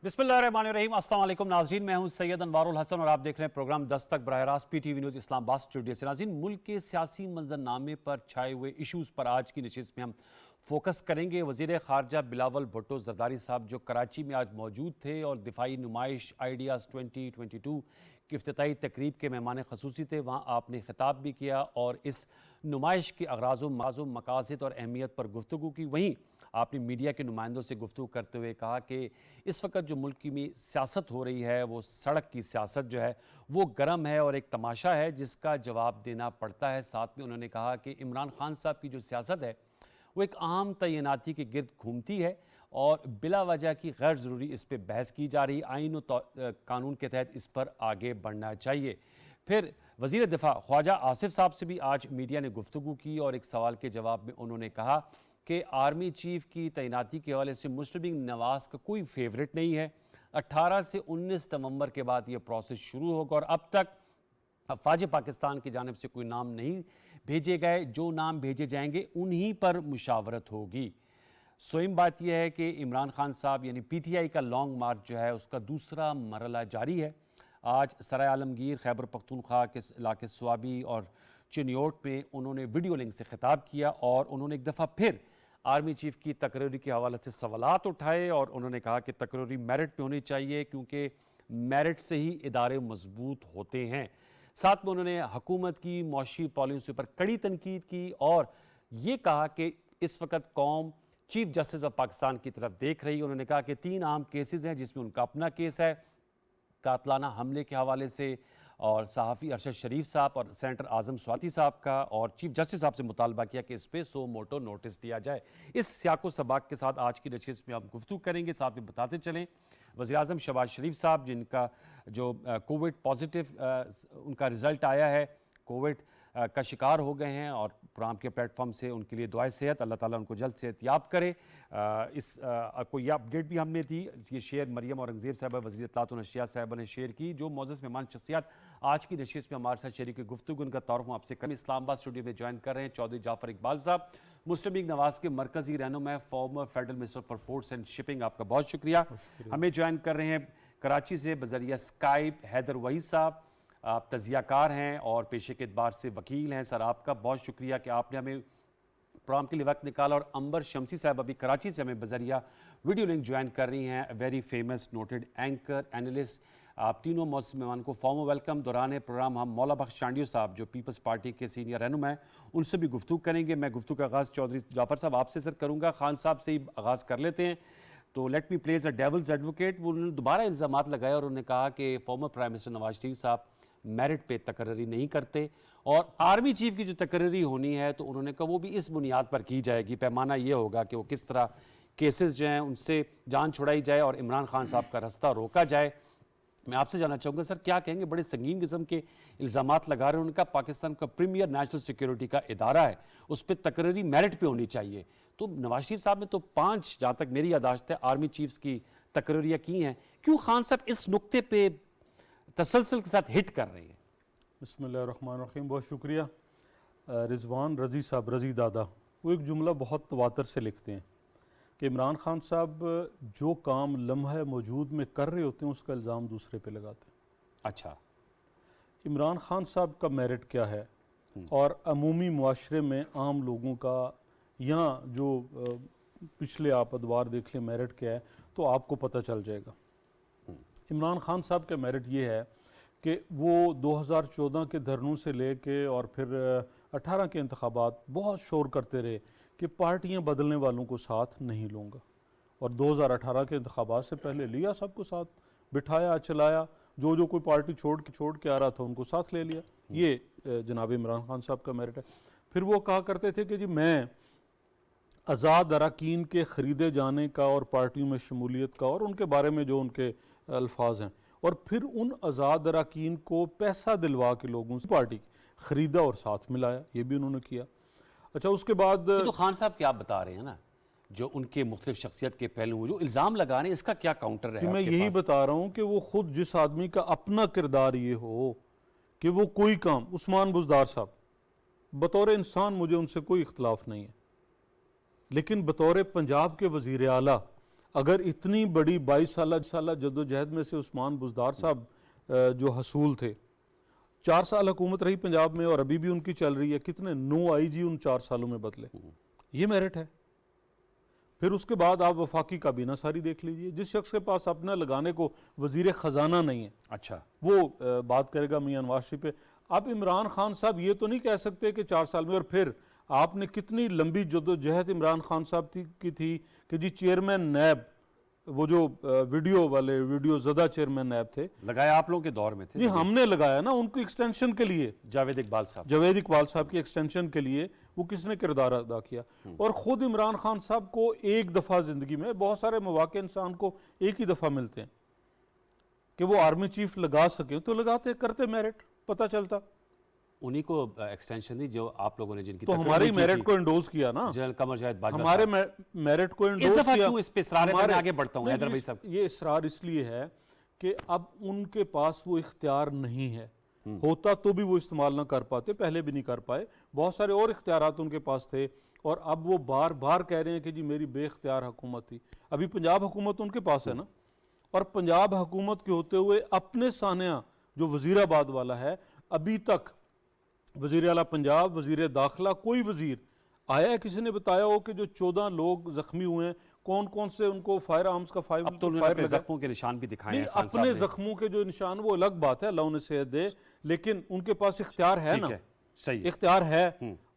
बिस्मिल्लाहिर्रहमानिर्रहीम। अस्सलाम वालेकुम नाज़रीन, मैं हूं सैयद अनवारुल हसन और आप देख रहे हैं प्रोग्राम दस्तक बराह रास्त PTV न्यूज़ इस्लामाबाद स्टूडियो से। नाज़रीन, मुल्क के सियासी मंजरनामे पर छाए हुए इशूज़ पर आज की नशिस्त में हम फोकस करेंगे। वज़ीर ख़ारजा बिलावल भुट्टो ज़रदारी साहब जो कराची में आज मौजूद थे और दिफाई नुमाइश आइडियाज़ 2022 की इफ्तिताई तकरीब के मेहमान खसूसी थे। वहाँ आपने खिताब भी किया और इस नुमाइश के अगराज़ मकासद और अहमियत पर गुफ्तगू की। वहीं आपने मीडिया के नुमाइंदों से गुफ्तगू करते हुए कहा कि इस वक्त जो मुल्क में सियासत हो रही है वो सड़क की सियासत जो है वो गर्म है और एक तमाशा है जिसका जवाब देना पड़ता है। साथ में उन्होंने कहा कि इमरान खान साहब की जो सियासत है वो एक आम तैनाती के गिर्द घूमती है और बिला वजह की गैर ज़रूरी इस पर बहस की जा रही। आइन और कानून के तहत इस पर आगे बढ़ना चाहिए। फिर वज़ीर दिफा ख्वाजा आसिफ साहब से भी आज मीडिया ने गुफ्तगू की और एक सवाल के जवाब में उन्होंने कहा कि आर्मी चीफ की तैनाती के हवाले से मुश्तबा नवाज का कोई फेवरेट नहीं है। 18 से 19 नवंबर के बाद ये प्रोसेस शुरू होगा और अब तक अफवाज पाकिस्तान की जानिब से कोई नाम नहीं भेजे गए। जो नाम भेजे जाएंगे उन्हीं पर मुशावरत होगी। सोइम बात यह है कि इमरान खान साहब यानी PTI का लॉन्ग मार्च जो है उसका दूसरा मरला जारी है। आज सराय आलमगीर खैबर पख्तूनख्वा के इलाके स्वाबी और चिन्योट में उन्होंने वीडियो लिंक से खिताब किया और उन्होंने एक दफ़ा फिर आर्मी चीफ की तकरीरी के हवाले से सवालात उठाए और उन्होंने कहा कि तकरीरी मेरिट पे होनी चाहिए क्योंकि मेरिट से ही इदारे मजबूत होते हैं। साथ में उन्होंने हुकूमत की मौशी पॉलिसी पर कड़ी तनकीद की और ये कहा कि इस वक्त कौम चीफ जस्टिस ऑफ पाकिस्तान की तरफ देख रही है। उन्होंने कहा कि 3 अहम केसेस हैं जिसमें उनका अपना केस है कातलाना हमले के हवाले से और सहाफ़ी अरशद शरीफ साहब और सेनेटर आज़म स्वाति साहब का, और चीफ जस्टिस साहब से मुतालबा किया कि इस पर सो मोटो नोटिस दिया जाए। इस सियाको सबाक के साथ आज की नशिस्त में हम गुफ्तगू करेंगे। साथ में बताते चलें वज़ीर-ए-आज़म शहबाज शरीफ साहब जिनका जो कोविड पॉजिटिव उनका रिज़ल्ट आया है, कोविड का शिकार हो गए हैं और प्रोग्राम के प्लेटफॉर्म से उनके लिए दुआए सेहत, अल्लाह ताला उनको जल्द सेहतयाब करे। को यह अपडेट भी हमने दी, ये शेयर मरियम औरंगज़ेब साहबा वज़ीर इत्तलात व नशरियात साहबा ने शेयर की। जो मोअज़्ज़ज़ मेहमान शख्सियत आज की नशिस्त में हमारे साथ शरीक गुफ्तगू उनका तारुफ आपसे करें। इस्लामाबाद स्टूडियो में ज्वाइन कर रहे हैं चौधरी जाफ़र इकबाल साहब, मुस्लिम लीग नवाज के मरकजी रहनुमा, farmer federal minister for ports and shipping, आपका बहुत शुक्रिया। हमें ज्वाइन कर रहे हैं कराची से बजरिया स्काइप हैदर वहीद साहब, आप तजियाकार हैं और पेशे के एतबार से वकील हैं। सर आपका बहुत शुक्रिया कि आपने हमें प्रोग्राम के लिए वक्त निकाला। और अंबर शमसी साहब अभी कराची से हमें बजरिया वीडियो लिंक ज्वाइन कर रही हैं, very famous noted anchor analyst. आप तीनों मौजूद मेहमान को फॉर्म वेलकम। दौरान प्रोग्राम हम मौला बख्श चांडियो साहब जो पीपल्स पार्टी के सीनियर रहनुमा हैं उनसे भी गुफ्तगू करेंगे। मैं गुफ्तगू का आगाज़ चौधरी जाफ़र साहब आपसे सर करूँगा, खान साहब से ही आगाज़ कर लेते हैं। तो let me plays a devil's advocate. वो उन्होंने दोबारा इल्ज़ामात लगाए और उन्होंने कहा कि former prime minister Nawaz Sharif साहब मेरिट पे तकर्री नहीं करते और आर्मी चीफ की जो तकर्री होनी है तो उन्होंने कहा वो भी इस बुनियाद पर की जाएगी। पैमाना ये होगा कि वो किस तरह केसेस जो हैं उनसे जान छुड़ाई जाए और इमरान खान साहब का रास्ता रोका जाए। मैं आपसे जानना चाहूँगा सर क्या कहेंगे, बड़े संगीन किस्म के इल्ज़ामात लगा रहे हैं। उनका पाकिस्तान का प्रीमियर नेशनल सिक्योरिटी का इदारा है, उस पर तकर्री मेरिट पे होनी चाहिए। तो नवाज शरीफ साहब ने तो 5 जहाँ तक मेरी यादाश्त है आर्मी चीफ्स की तकर्रियाँ की हैं, क्यों खान साहब इस नुक्ते पे तसलसल के साथ हिट कर रही है? बिस्मिल्लाहिर्रहमानिर्रहीम, बहुत शुक्रिया। रिजवान रज़ी साहब, रज़ी दादा, वो एक जुमला बहुत तवातर से लिखते हैं कि इमरान खान साहब जो काम लम्हा मौजूद में कर रहे होते हैं उसका इल्ज़ाम दूसरे पे लगाते हैं। अच्छा, इमरान खान साहब का मेरिट क्या है और अमूमी मुआशरे में आम लोगों का या जो पिछले आप अदवार देख लें मेरिट क्या है तो आपको पता चल जाएगा। इमरान खान साहब का मेरिट ये है कि वो 2014 के धरनों से लेके और फिर 18 के इंतखाबात बहुत शोर करते रहे कि पार्टियां बदलने वालों को साथ नहीं लूँगा, और 2018 के इंतखाबात से पहले लिया, सबको साथ बिठाया, चलाया, जो कोई पार्टी छोड़ के आ रहा था उनको साथ ले लिया। ये जनाब इमरान खान साहब का मेरिट है। फिर वो कहा करते थे कि जी मैं आज़ाद अरकान के ख़रीदे जाने का और पार्टियों में शमूलियत का और उनके बारे में जो उनके अल्फाज हैं, और फिर उन आज़ाद अरकान को पैसा दिलवा के लोगों से पार्टी ख़रीदा और साथ मिलाया, ये भी उन्होंने किया। अच्छा, उसके बाद तो खान साहब क्या आप बता रहे हैं ना, जो उनके मुख्तलिफ शख्सियत के पहलू जो इल्ज़ाम लगा रहे हैं, इसका क्या काउंटर है? मैं यही बता रहा हूँ कि वो खुद जिस आदमी का अपना किरदार ये हो कि वो कोई काम, उस्मान बुज़दार साहब बतौर इंसान मुझे उनसे कोई इख्तलाफ नहीं है, लेकिन बतौर पंजाब के वज़ीर आला अगर इतनी बड़ी 22 साल जद्दोजहद में से उस्मान बुज़दार साहब जो हसूल थे, 4 साल हुकूमत रही पंजाब में और अभी भी उनकी चल रही है, कितने 9 आईजी उन 4 सालों में बदले, ये मेरिट है। फिर उसके बाद आप वफाकी काबीना सारी देख लीजिए, जिस शख्स के पास अपना लगाने को वजीर ख़जाना नहीं है, अच्छा, वो बात करेगा मियां नवाज शरीफ पे। आप इमरान खान साहब ये तो नहीं कह सकते कि 4 साल में, और फिर आपने कितनी लंबी जद्दोजहद इमरान खान साहब की थी कि जी चेयरमैन नैब, वो जो वीडियो ज़दा चेयरमैन नैब थे, लगाया आप लोगों के दौर में थे जी हमने लगाया ना उनको एक्सटेंशन के लिए, जावेद इकबाल साहब, जावेद इकबाल साहब की एक्सटेंशन के लिए वो किसने किरदार अदा किया। और ख़ुद इमरान खान साहब को एक दफ़ा ज़िंदगी में, बहुत सारे मौके इंसान को एक ही दफ़ा मिलते हैं कि वो आर्मी चीफ लगा सके, तो लगाते करते, मेरिट पता चलता, उन्हीं को एक्सटेंशन दी जो आप लोगों ने जिनकी तो हमारी मेरिट को इंडोज किया ना, जनरल कमर जावेद बाजवा हमारे साहब। मेरिट को इस इंडोज दफा किया। क्यों इस पे इसरार है? मैं आगे बढ़ता हूं नहीं, हैदर भाई साहब। ये इसरार इसलिए है कि अब उनके पास वो इख्तियार नहीं है, होता तो भी वो इस्तेमाल ना कर पाते, पहले भी नहीं कर पाए, बहुत सारे और इख्तियारात उनके पास थे, और अब वो बार बार कह रहे हैं कि जी मेरी बेख्तियार हुकूमत थी। अभी पंजाब हुकूमत उनके पास है ना, और पंजाब हुकूमत के होते हुए अपने सानिया जो वजीराबाद वाला है, अभी तक वजीर आला पंजाब, वजीर दाखिला, कोई वजीर आया है किसी ने बताया हो कि जो 14 लोग जख्मी हुए हैं, कौन कौन से उनको फायर आर्म्स का फायर, अब तो उन्होंने अपने जख्मों के निशान भी दिखाए हैं खान साहब अपने ने। जख्मों के जो निशान, वो अलग बात है, अल्लाह उन्हें सेहत दे, लेकिन उनके पास इख्तियार है ठीक ना, है, सही है। इख्तियार है,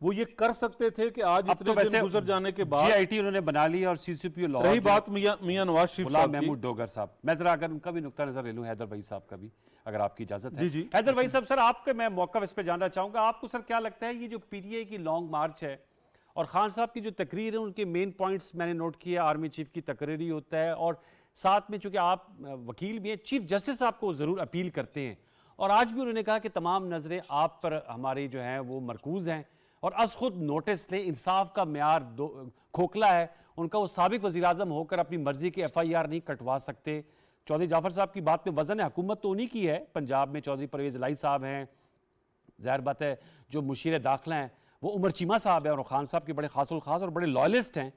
वो ये कर सकते थे कि आज अब तो इतने वैसे दिन गुजर जाने के बाद। जीआईटी उन्होंने बना ली और सीसीपीओ लाहौर रही जो- बात मियां नवाज शरीफ गुलाम साहब की, महमूद डोगर साहब, मैं जरा अगर उनका भी नुक्ता नजर ले लूं, हैदर भाई साहब का भी, अगर आपकी इजाजत है। जी, जी। हैदर भाई साहब, सर आपके मैं मौका इस पे जानना चाहूंगा, आपको सर क्या लगता है ये जो पीटीआई की लॉन्ग मार्च है और खान साहब की जो तकरीर है, उनके मेन पॉइंट्स मैंने नोट किया, आर्मी चीफ की तकरीर ही होता है, और साथ में चूंकि आप वकील भी हैं, चीफ जस्टिस साहब को जरूर अपील करते हैं, और आज भी उन्होंने कहा कि तमाम नजरें आप पर हमारी जो हैं वो मरकूज हैं, और अस खुद नोटिस लें, इंसाफ का म्यार खोखला है, उनका वो साबिक वज़ीर आज़म होकर अपनी मर्जी के FIR नहीं कटवा सकते। चौधरी जाफर साहब की बात में वजन है, हुकूमत तो उन्हीं की है, पंजाब में चौधरी परवेज़ इलाही साहब हैं, ज़ाहिर बात है जो मुशीर दाखिला हैं वो उमर चीमा साहब हैं, और खान साहब के बड़े खासुल खास और बड़े लॉयलिस्ट हैं।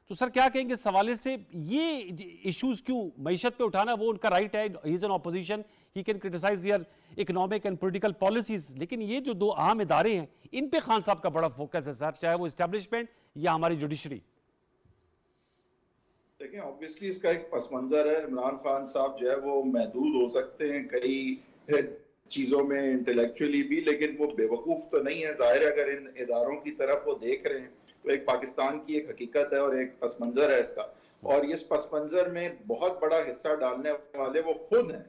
तो सर क्या कहेंगे इस हवाले से, ये इश्यूज क्यों मईशत पे उठाना, वो उनका राइट है, he is an opposition, he can criticise their economic and political policies, लेकिन ये जो दो अहम इदारे हैं इन पे खान साहब का बड़ा फोकस है सर, चाहे वो इस्टेब्लिशमेंट या हमारी जुडिशरी। देखिए ऑब्वियसली इसका एक पस मंजर है, इमरान खान साहब जो है वो महदूद हो सकते हैं कई चीज़ों में इंटेलेक्चुअली भी, लेकिन वो बेवकूफ़ तो नहीं है। जाहिर है अगर इन इदारों की तरफ वो देख रहे हैं तो एक पाकिस्तान की एक हकीकत है और एक पस मंजर है इसका, और इस पस मंजर में बहुत बड़ा हिस्सा डालने वाले वो खुद हैं।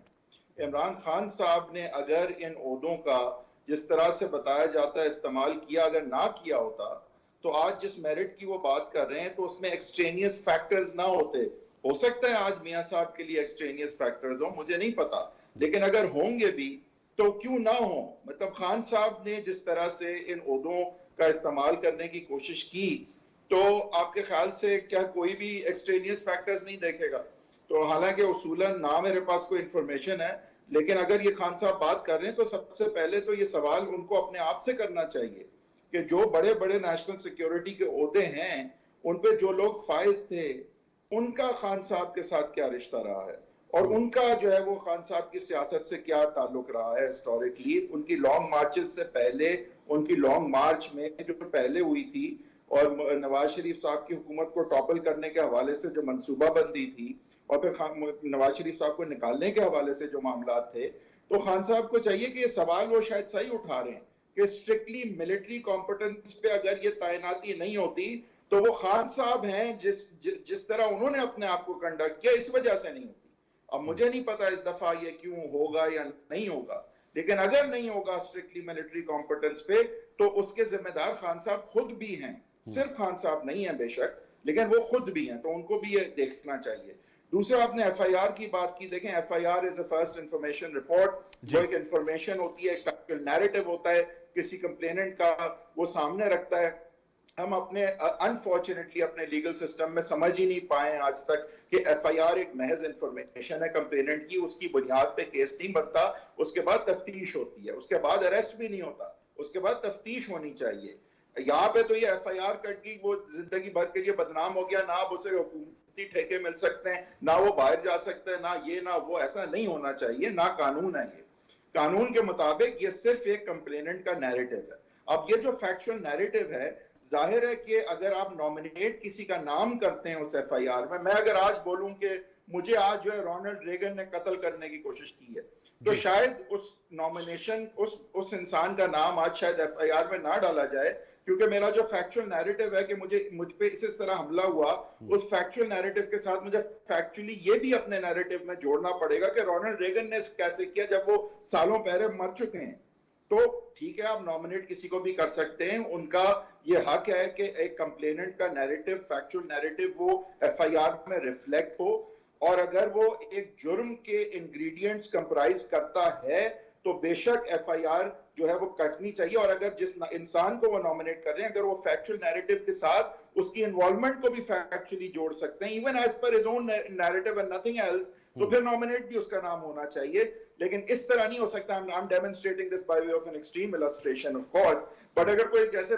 इमरान खान साहब ने अगर इन ओहदों का जिस तरह से बताया जाता है इस्तेमाल किया, अगर ना किया होता तो आज जिस मेरिट की वो बात कर रहे हैं तो उसमें एक्सट्रेनियस फैक्टर्स ना होते। हो सकता है आज मियां साहब के लिए एक्सट्रेनियस फैक्टर्स हो, मुझे नहीं पता, लेकिन अगर होंगे भी तो क्यों ना हो। मतलब खान साहब ने जिस तरह से इन ओहदों का इस्तेमाल करने की कोशिश की, तो आपके ख्याल से क्या कोई भी एक्सट्रेनियस फैक्टर्स नहीं देखेगा? तो हालांकि उसूलन ना मेरे पास कोई इंफॉर्मेशन है, लेकिन अगर ये खान साहब बात कर रहे हैं तो सबसे पहले तो ये सवाल उनको अपने आप से करना चाहिए कि जो बड़े बड़े नेशनल सिक्योरिटी के ओहदे हैं उन पे जो लोग फाइज थे उनका खान साहब के साथ क्या रिश्ता रहा है, और उनका जो है वो खान साहब की सियासत से क्या ताल्लुक रहा है हिस्टोरिकली। उनकी लॉन्ग मार्चेस से पहले, उनकी लॉन्ग मार्च में जो पहले हुई थी, और नवाज शरीफ साहब की हुकूमत को टॉपल करने के हवाले से जो मनसूबाबंदी थी, और फिर नवाज शरीफ साहब को निकालने के हवाले से जो मामला थे, तो खान साहब को चाहिए कि ये सवाल वो शायद सही उठा रहे हैं कि स्ट्रिक्टली मिलिट्री कॉम्पिटेंस पे अगर ये तैनाती नहीं होती तो वो खान साहब हैं जिस तरह उन्होंने अपने आप को कंडक्ट किया, इस वजह से नहीं होती। अब मुझे नहीं पता इस दफा ये क्यों होगा या नहीं होगा, लेकिन अगर नहीं होगा स्ट्रिक्टली मिलिट्री कॉम्पिटेंस पे तो उसके जिम्मेदार खान साहब खुद भी हैं। सिर्फ खान साहब नहीं है बेशक, लेकिन वो खुद भी हैं, तो उनको भी ये देखना चाहिए। दूसरा, आपने FIR की बात की, देखें FIR is a first information report, जो एक इंफॉर्मेशन होती है, एक फैक्चुअल नैरेटिव होता है किसी कंप्लेनेंट का, वो सामने रखता है। हम अपने अनफॉर्चुनेटली अपने लीगल सिस्टम में समझ ही नहीं पाए आज तक कि FIR एक महज इंफॉर्मेशन है कंप्लेनेंट की, उसकी बुनियाद पे केस नहीं बनता, उसके बाद तफ्तीश होती है, उसके बाद अरेस्ट भी नहीं होता, उसके बाद तफ्तीश होनी चाहिए। यहाँ पे तो ये FIR कट गई, वो जिंदगी भर के लिए बदनाम हो गया ना, अब उसे हुकूमती ठेके मिल सकते हैं, ना वो बाहर जा सकते हैं, ना ये ना वो। ऐसा नहीं होना चाहिए, ना कानून है ये। कानून के मुताबिक ये सिर्फ एक कंप्लेनेंट का नैरेटिव है। अब ये जो फैक्चुअल नैरेटिव है, जाहिर है कि अगर आप नॉमिनेट किसी का नाम करते हैं उस एफआईआर में, मैं अगर आज बोलूं कि मुझे आज जो है रोनाल्ड रेगन ने कत्ल करने की कोशिश की है, तो शायद उस नॉमिनेशन उस इंसान का नाम आज शायद एफआईआर में ना डाला जाए, क्योंकि मेरा जो फैक्चुअल नैरेटिव है कि मुझ पे इस तरह हमला हुआ, उस फैक्चुअल नैरेटिव के साथ मुझे फैक्चुअली ये भी अपने नैरेटिव में जोड़ना पड़ेगा कि रोनाल्ड रेगन ने कैसे किया जब वो सालों पहले मर चुके हैं। तो ठीक है, आप नॉमिनेट किसी को भी कर सकते हैं, उनका ये हक है कि एक कंप्लेनेंट का नैरेटिव, फैक्चुअल नैरेटिव वो एफआईआर में रिफ्लेक्ट हो, और अगर वो एक जुर्म के इंग्रेडिएंट्स कंप्राइज करता है तो बेशक एफआईआर जो है वो कटनी चाहिए। और अगर जिस इंसान को वो नॉमिनेट कर रहे हैं, अगर वो फैक्चुअल नैरेटिव के साथ उसकी इन्वॉल्वमेंट को भी फैक्चुअली जोड़ सकते हैं, even as per his own narrative and nothing else, तो फिर नॉमिनेट भी उसका नाम होना चाहिए। लेकिन इस तरह नहीं हो सकता। I am demonstrating this by way of an extreme illustration of course, but अगर कोई जैसे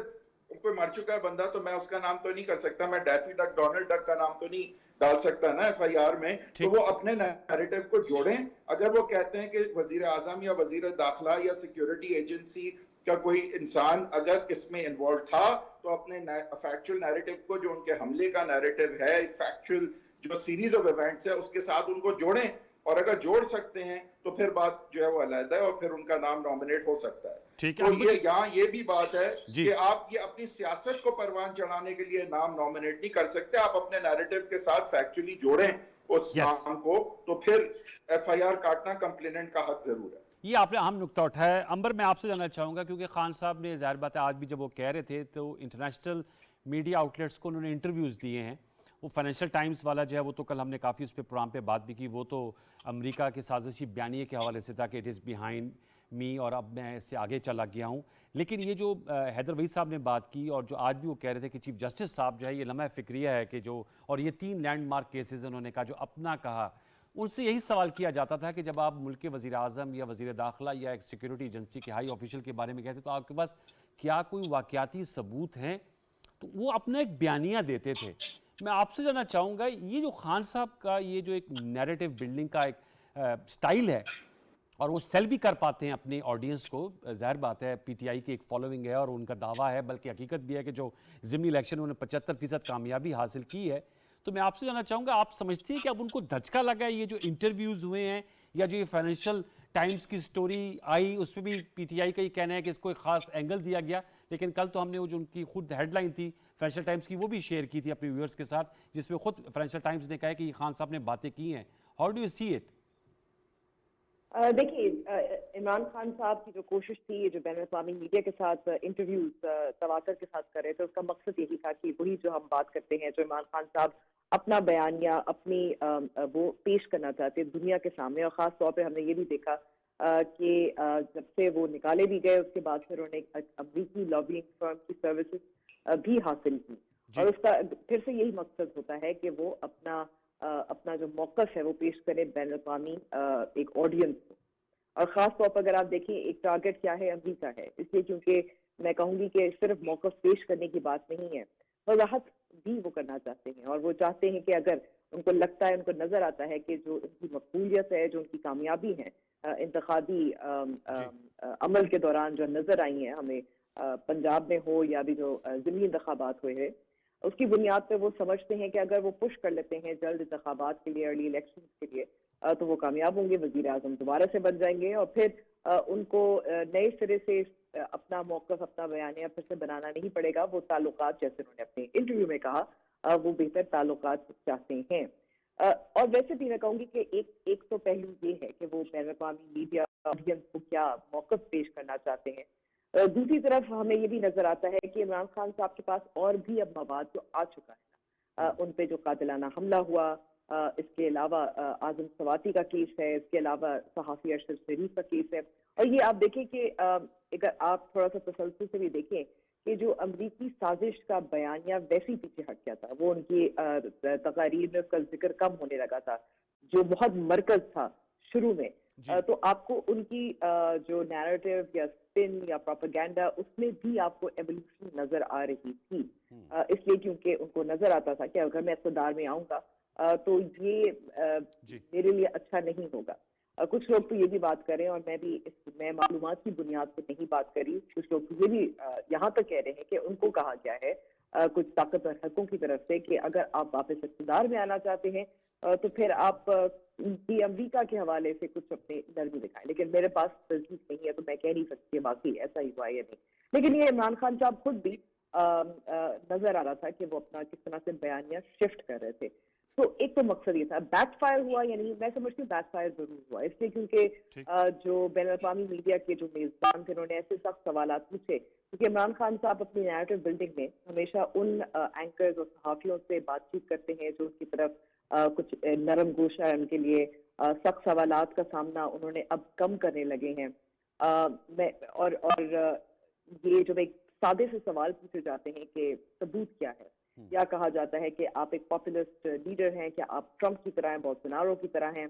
कोई मर चुका है बंदा, तो मैं उसका नाम तो नहीं कर सकता, मैं डैफी डक, डोनाल्ड डक का नाम तो नहीं डाल सकता ना एफआईआर में। तो वो अपने नैरेटिव को जोड़ें। अगर वो कहते हैं कि वजीर आजम या वजीर दाखिला या सिक्योरिटी एजेंसी का कोई इंसान अगर इसमें इन्वॉल्व था, तो अपने फैक्चुअल नैरेटिव को, जो उनके हमले का नैरेटिव है, फैक्चुअल जो सीरीज ऑफ इवेंट्स है, उसके साथ उनको जोड़ें। और अगर जोड़ सकते हैं तो फिर बात जो है वो अलग है, और फिर उनका नाम नॉमिनेट हो सकता है। ठीक तो है। यहाँ ये भी बात है कि आप ये अपनी सियासत को परवान चढ़ाने के लिए नाम नॉमिनेट नहीं कर सकते। आप अपने नैरेटिव के साथ फैक्चुअली जोड़ें उस नाम को, तो फिर एफआईआर काटना कंप्लेनेंट का हक जरूर है। ये आपने अहम नुकता उठाया है। अंबर, मैं आपसे जानना चाहूँगा, क्योंकि खान साहब ने, जाहिर बात है, आज भी जब वो कह रहे थे तो इंटरनेशनल मीडिया आउटलेट्स को उन्होंने इंटरव्यूज़ दिए हैं। वो फाइनेंशियल टाइम्स वाला जो है वो तो कल हमने काफ़ी उस पर प्रोग्राम पे बात भी की, वो तो अमेरिका के साजिशी बयानिए के हवाले से था कि इट इज़ बिहाइंड मी और अब मैं इससे आगे चला गया हूँ। लेकिन ये जो हैदर वहीद साहब ने बात की, और जो आज भी वो कह रहे थे कि चीफ जस्टिस साहब जो है, ये लम्हा फ़िक्रिया है कि जो, और ये 3 लैंडमार्क केसेस उन्होंने कहा जो अपना कहा, उनसे यही सवाल किया जाता था कि जब आप मुल्क के वज़ीर आज़म या वज़ीर दाखिला या एक सिक्योरिटी एजेंसी के हाई ऑफिशियल के बारे में कहते तो आपके पास क्या कोई वाक़याती सबूत हैं? तो वो अपना एक बयानिया देते थे। मैं आपसे जानना चाहूँगा, ये जो खान साहब का ये जो एक नैरेटिव बिल्डिंग का एक स्टाइल है, और वो सेल भी कर पाते हैं अपने ऑडियंस को, ज़ाहिर बात है पीटीआई की एक फॉलोइंग है और उनका दावा है, बल्कि हकीकत भी है कि जो ज़िमनी इलेक्शन में उन्होंने 75% कामयाबी हासिल की है। तो मैं आपसे जानना चाहूँगा, आप समझते हैं कि अब उनको धचका लगा है, ये जो इंटरव्यूज़ हुए हैं या जो ये फाइनेंशियल टाइम्स की स्टोरी आई, उसमें भी पीटीआई का ही कहना है कि इसको एक खास एंगल दिया गया, लेकिन कल तो हमने वो जो उनकी खुद हेडलाइन थी फाइनेंशियल टाइम्स की, वो भी शेयर की थी अपने व्यूअर्स के साथ, जिसमें खुद फाइनेंशियल टाइम्स ने कहा है कि ये खान साहब ने बातें की हैं। How do you see it? देखिए, इमरान खान साहब की जो कोशिश थी, जो बैन अवी मीडिया के साथ इंटरव्यूज तवातर के साथ कर रहे थे, उसका मकसद यही था कि वही जो हम बात करते हैं, जो इमरान खान साहब अपना बयानिया अपनी वो पेश करना चाहते हैं दुनिया के सामने। और ख़ास तौर पे हमने ये भी देखा कि जब से वो निकाले भी गए, उसके बाद फिर उन्होंने अमरीकी लॉबिंग फर्म की सर्विसेज भी हासिल की, और उसका फिर से यही मकसद होता है कि वो अपना जो मौक़िफ़ है वो पेश करें बैन अवी एक ऑडियंस को। और ख़ास तौर पर अगर आप देखें, एक टारगेट क्या है, अमरीका है, इसलिए क्योंकि मैं कहूँगी कि सिर्फ मौक़िफ़ पेश करने की बात नहीं है, वज़ाहत भी वो करना चाहते हैं। और वो चाहते हैं कि अगर उनको लगता है, उनको नज़र आता है कि जो उनकी मकबूलियत है, जो उनकी कामयाबी है इंतखाबी अमल के दौरान जो नज़र आई हैं हमें, पंजाब में हो या भी जो ज़िमनी इंतखाबात हुए हैं, उसकी बुनियाद पर वो समझते हैं कि अगर वो पुश कर लेते हैं जल्द इंतखाबात के लिए, अर्ली इलेक्शन के लिए, तो वो कामयाब होंगे, वज़ीर आज़म दोबारा से बन जाएंगे, और फिर उनको नए सिरे से अपना मौक़िफ़, अपना बयानिया फिर से बनाना नहीं पड़ेगा। वो ताल्लुकात, जैसे उन्होंने अपने इंटरव्यू में कहा, वो बेहतर ताल्लुकात चाहते हैं। और वैसे भी मैं कहूँगी कि एक तो पहलू ये है कि वो बैन अवी मीडिया ऑडियंस को क्या मौक़िफ़ पेश करना चाहते हैं। दूसरी तरफ हमें ये भी नज़र आता है कि इमरान खान साहब के पास और भी अब मवाद जो आ चुका है ना, उन पे जो कातिलाना हमला हुआ, इसके अलावा आज़म सवाती का केस है, इसके अलावा सहाफ़ी अरशद शरीफ का केस है। और ये आप देखें कि अगर आप थोड़ा सा तसल्सल से भी देखें कि जो अमरीकी साजिश का बयानिया वैसे ही पीछे हट गया था, वो उनकी तकारीर में उसका जिक्र कम होने लगा था, जो बहुत मरकज था शुरू में। तो आपको उनकी जो नैरेटिव या स्पिन या प्रोपेगेंडा, उसमें भी आपको एवोल्यूशन नजर आ रही थी, इसलिए क्योंकि उनको नजर आता था कि अगर मैं इक़्तिदार में आऊंगा तो ये जी। मेरे लिए अच्छा नहीं होगा। कुछ लोग तो ये भी बात कर रहे हैं, और मैं मालूमात की बुनियाद पे नहीं बात करी, कुछ लोग तो ये भी यहाँ तक कह रहे हैं कि उनको कहा गया है कुछ ताकतवर हलकों की तरफ से कि अगर आप वापस इक़्तिदार में आना चाहते हैं तो फिर आप अमेरिका के हवाले से कुछ अपने नरमी दिखाएं। लेकिन मेरे पास तस्दीक नहीं है, तो मैं कह नहीं सकती वाकई ऐसा ही हुआ या नहीं। लेकिन ये इमरान खान साहब खुद भी नजर आ रहा था कि वो अपना किस तरह से बयानिया शिफ्ट कर रहे थे। तो एक तो मकसद ये था, बैकफायर हुआ या नहीं, मैं समझती हूँ बैकफायर जरूर हुआ, इसलिए क्योंकि जो बैनुल-अक़वामी मीडिया के जो मेजबान थे उन्होंने ऐसे सख्त सवालात पूछे, क्योंकि इमरान खान साहब अपनी नैरेटिव बिल्डिंग में हमेशा उन एंकर्स और सहाफियों से बातचीत करते हैं जो उनकी तरफ कुछ नरम गोशा है, उनके लिए सख्त सवालात का सामना उन्होंने अब कम करने लगे हैं। मैं और ये जो एक सादे से सवाल पूछे जाते हैं कि सबूत क्या है, या कहा जाता है कि आप एक पॉपुलिस्ट लीडर हैं, क्या आप ट्रंप की तरह हैं, बोल्सोनारो की तरह हैं।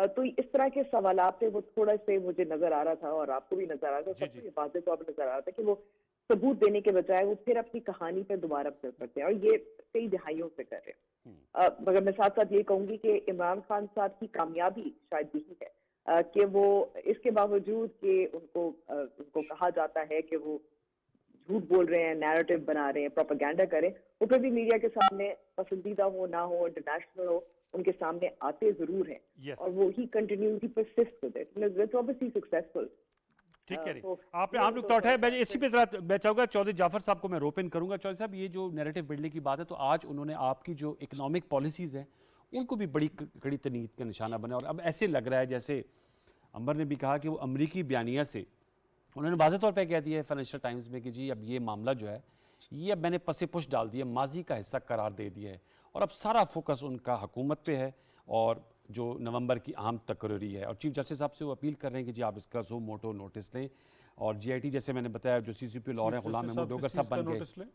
तो इस तरह के सवालात पे वो थोड़ा से मुझे नजर आ रहा था, और आपको भी नजर आ रहा था, सबको ये वाज़ेह तौर पर नजर आ रहा था कि वो सबूत देने के बजाय वो फिर अपनी कहानी पे दोबारा फिर करते हैं, और ये कई दिहाइयों से कर रहे हैं। मगर मैं साथ साथ ये कहूंगी कि इमरान खान साहब की कामयाबी शायद यही है कि वो इसके बावजूद कि उनको कहा जाता है कि वो झूठ बोल रहे हैं, नैरेटिव बना रहे हैं, प्रोपेगेंडा करें, वो फिर भी मीडिया के सामने पसंदीदा हो ना हो, इंटरनेशनल हो, उनके सामने आते जरूर हैं। Yes. और वो ही continuously persist with it, it's obviously successful. ठीक है। तो आपने ये आप लोग तो तो उठाया, मैं तो- इसी पे जरा मैं चाहूंगा चौधरी जाफर साहब को मैं रोपिन करूंगा। चौधरी साहब, ये जो नैरेटिव बिल्डिंग की बात है, तो आज उन्होंने आपकी जो इकोनॉमिक पॉलिसीज हैं उनको भी बड़ी कड़ी तनकीद का निशाना बना, और अब ऐसे लग रहा है जैसे अंबर ने भी कहा कि वो अमरीकी बयानिया से उन्होंने वाज़ेह तौर पे कह दिया है फाइनेंशियल टाइम्स में कि जी अब ये मामला जो है ये अब मैंने पसे पुश डाल दिया, माजी का हिस्सा करार दे दिया है, और अब सारा फोकस उनका हुकूमत पे है और जो नवंबर की अहम तकरीरी है। और चीफ जस्टिस साहब से वो अपील कर रहे हैं कि जी आप इसका सो मोटो नोटिस लें। और GIT जैसे मैंने बताया जो CCP लॉ हैं, गुलाम महमूद डोगर सब बन गए।